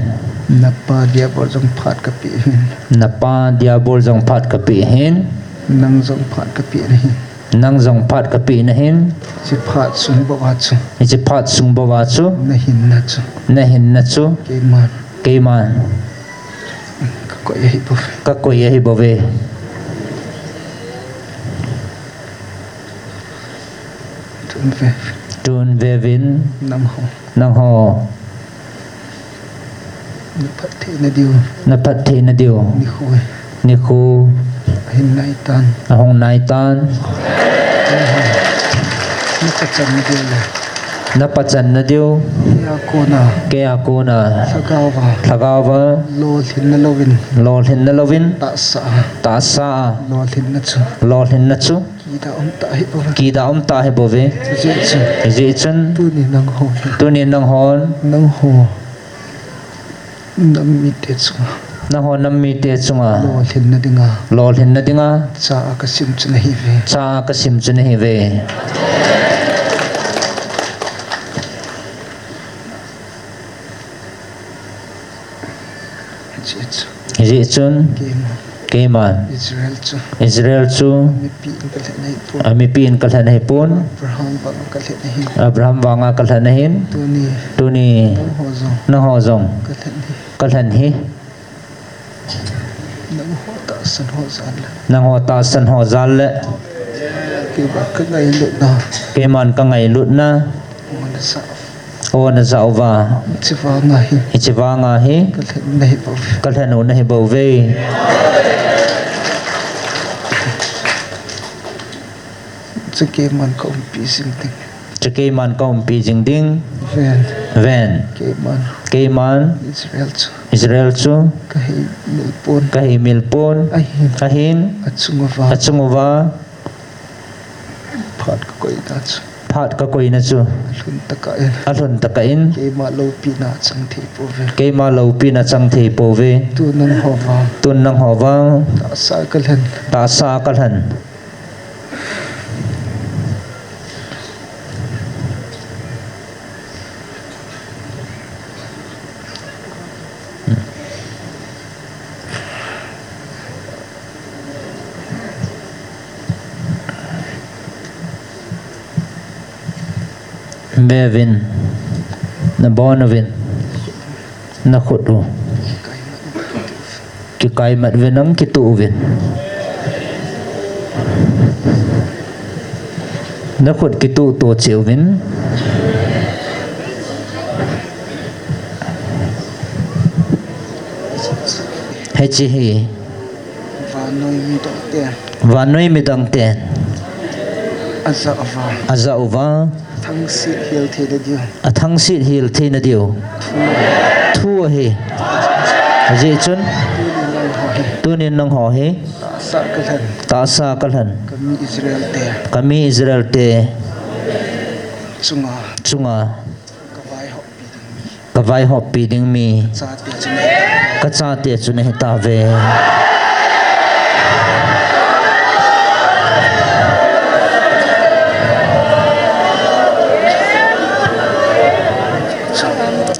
na pa dia bor jong phat ka pi hin na pa diabol jong phat ka pi hin nang jong phat ka pi ni nang jong phat ka pi na hin si phat sung ba wa chu i chi phat sung ba wa chu na hin na chu na hin na chu ke ma ke man ka ko hi bo ka ko ye hi bo ve tun ve tun ve vin nam ho nang ho ni phat the na diu na phat the na dio ni khoi ni khu hin nai tan a hong nai tan ni ka chan diu le na pa chan na dio ya ko na ke a ko na thagaw wa thagaw wa lo thin na lovin lol hin na lovin ta sa ta sa lo thin na chu lol hin na chu ki da ta hi bo ki da ta he bo ve je chu ji chen tu ni nang ho tu ni nang hon nang ho nam mi te chu na ho nam mi te chunga lo thin na dinga lol hin na dinga cha ka sim chu na hi ve cha ka sim chu na hi ve je chu ji chun ke ma ke man Israel chu Israel chu mi pi ka le nei pu ami pin kal han hai pun Abraham ba ka le nei Abraham wanga kal han hin tu ni tu ni nang ho zo na ho zong ka le ni kal han hi nang ho ta san ho zan la na ho ta san ho zal le ke ba ka ngai lu na ke man ka ngai lut na mo na sa o na za wa chi wa nga hi hi chi wanga hi ka le nei bo kal han na hi bo ve chu ke man ko pi sim ting chu ke man ka pi jing ding ven ven ke man Israel chu ka hi mil pon ka hi mil pun ai hi ka hin a chunga wa achunguwa phat ka koi na chu phat ka koi na chu lun ta ka en alun ta ka in ke ma lo pi na chang thi po ve ke ma lo pi na chang thei po ve tu nang ho wa tun nang ho wa ta sa ka len ta sa kal han Bevin na Bonovin na khudu ki kai mat venang ki tu vin na khut ki tu to chiu vin he chi hi va noi mi dong te va noi mi dang ten aza wa aza uwa thang si hil the de dio a thang sit hil the na dio thu hi Aji chun tunin nang ho hi sa kalan ta sa kalhan kami Israel te kami Israel te chunga chunga kawai hop kavai hop piding piding mi sa te chunai kacha te chune ta ve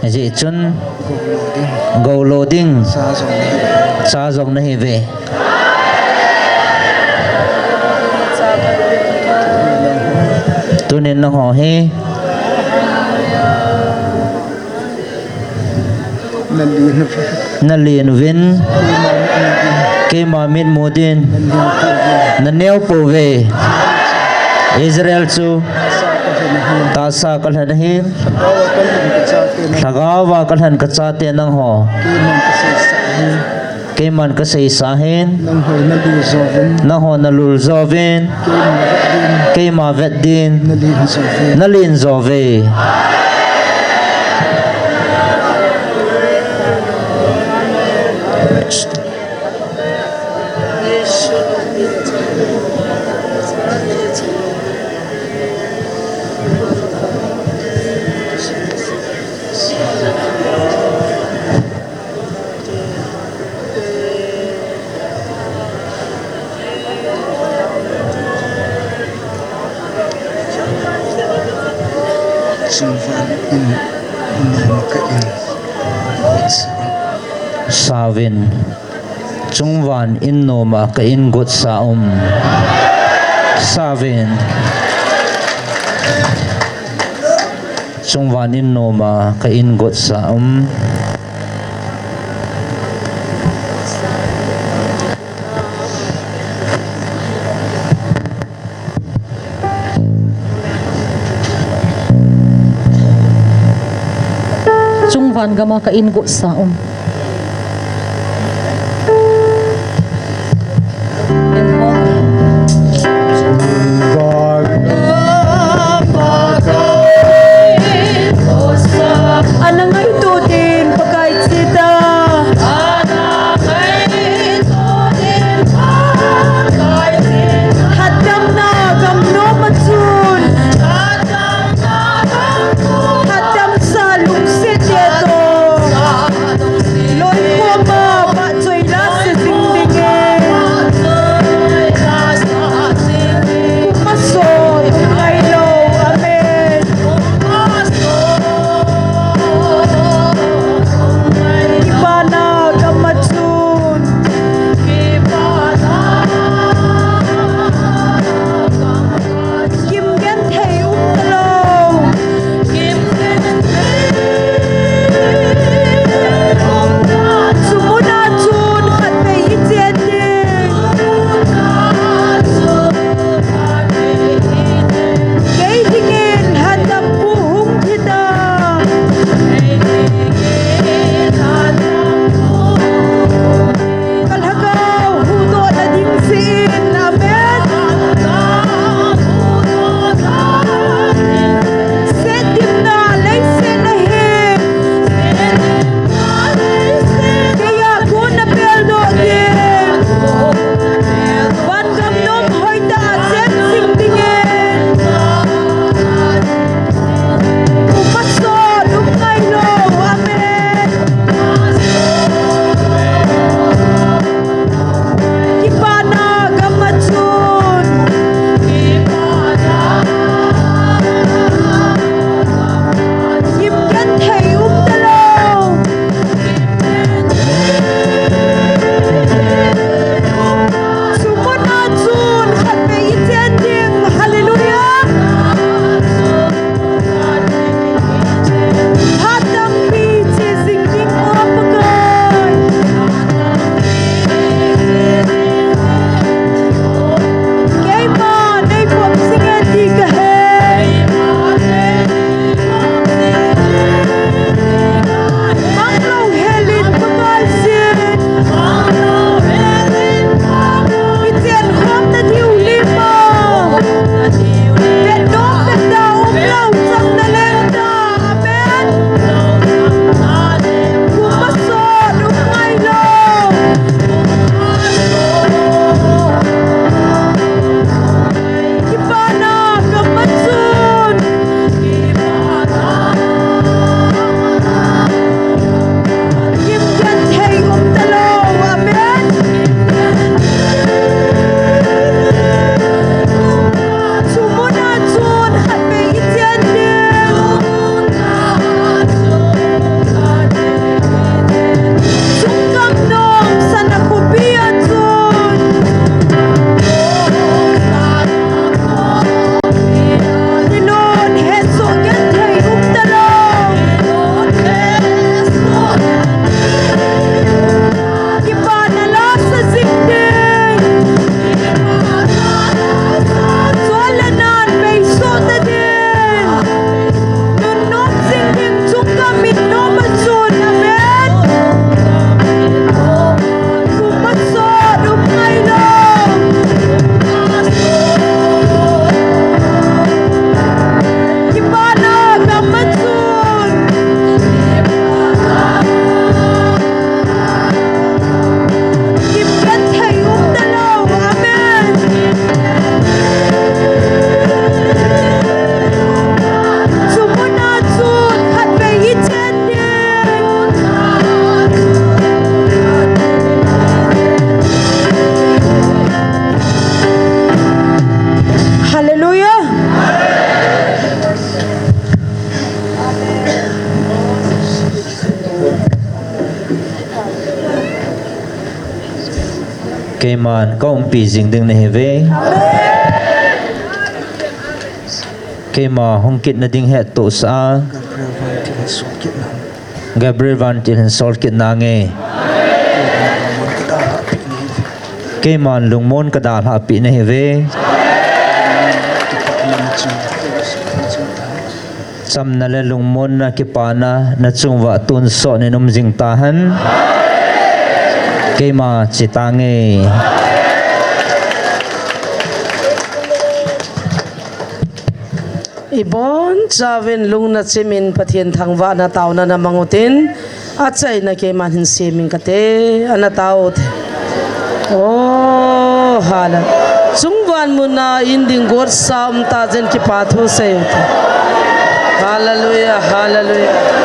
Aji chun go loading sa zong ni sa zong nahi ve tunin nang ho hi nalin na lien vin ke ma mit modin na neo po ve Israel chu ta sa kalhan hi thagawa kalhan ka cha te nang ho ke man ka sei sa hin nang hoi na du zovin na ho na lul zovin ke ma vet din nalin zovin na lin zove chungvan in maka in savin chungwan in noma ka in gut sa savin chungwan in noma ka in gut sa Chungvan gama ka ingo sa Anang ay tutin pagkait sita. Hatam na gamno matsun. Hatam sa lungsit ito. cây man có ông pi ding đừng này về cây mà hong kit na ding het to sa Gabriel van til sol kit na nge cây man lung mon ka dal ha pi này về sam na le lung mon na ki pa na chung wa tun so ne nom jing ta han cây mà chỉ ta nge ibon chaven lung na chimin pathian thangwa na taw na namangutin at say na kay manhin simin kate ana taw oh hala sungwan mo na inding god sam tajen ki patho sayo hallelujah hallelujah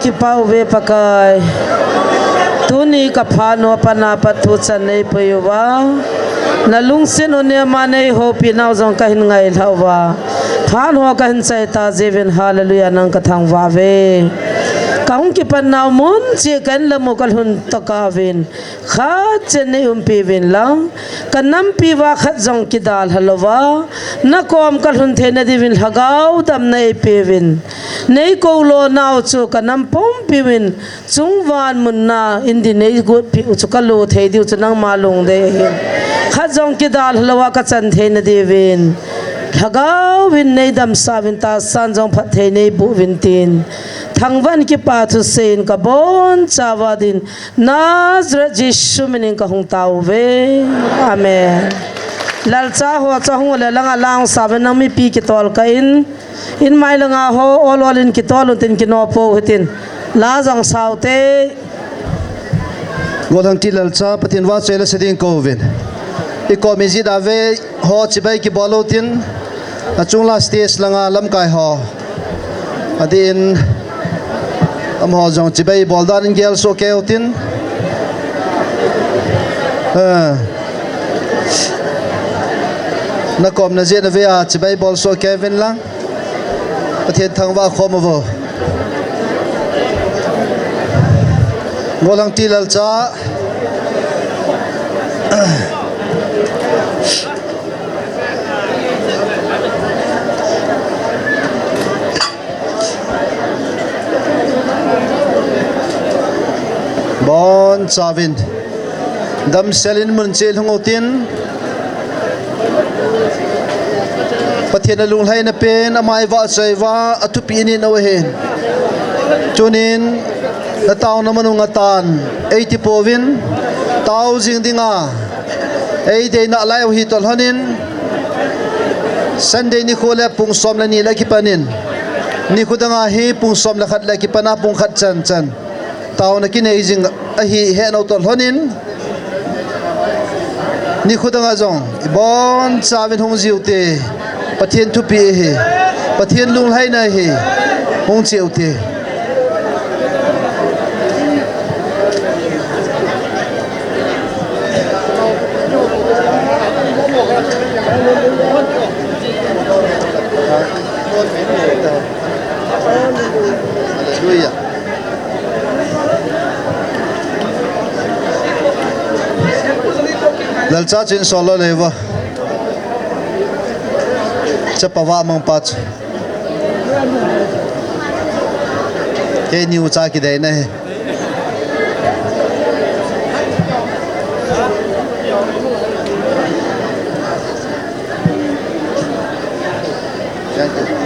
ki pau ve pakai tuni ka phano pana pathu chan nei payuwa na lungsin one mane ho pi nau jong ka hin ngai lawa phan ho ka hin chai ta jeven hallelujah nang ka thang wa ve kaung ki pan nau mun che kan la mo kal hun takavin kha chene pi vin lang kanam pi wa khat jong ki dal halawa na kom kal hun the na divin hagau dam nei pi vin nei ko lo nau chu kanam pom pi vin chungwan mun na indi nei go pi chu ka lo the diu chu nang ma long de khat jong ki dal halawa ka chan the na divin hagau vin nei dam sa vin ta san jong phat the nei bu vin tin thangvan ki pa thu sen ka bon chawadin nazra jishu minin ka hung tau ve amen lal cha ho cha hung le langa lang saben nang mi pi ki tol ka in mai langa ho ol in ki tol tin ki no po hitin la jang saute Godang tilal cha patin wa chela seding kovin iko mezi da ve ho chibai ki bolotin achung la stage langa lam kai ho adin am ho jong chibai boldan gel so keutin na kom na je na ve a chibai bol so kevin lang pathian thangwa khomovo golang tilal cha bon chavin dam selin mun chel hungotin pathian lung lai na pen amai wa chaiwa atupi ni no hen chunin na taw na manung atan 80 povin taw jing dinga ei de na lai hi tol hanin sunday ni khole pung som la ni la ki panin ni khudanga hi pung som la khat la ki pana pung khat chan chan taw na ki nei jing a hi he no tol hanin ni khudanga jong ibon chawin hong jiute pathian thu pi he pathian lung lai na he hong chiute Hallelujah. Lalcha chin solo lewa chapawa mang pach ke ni ucha ki dai na he thank you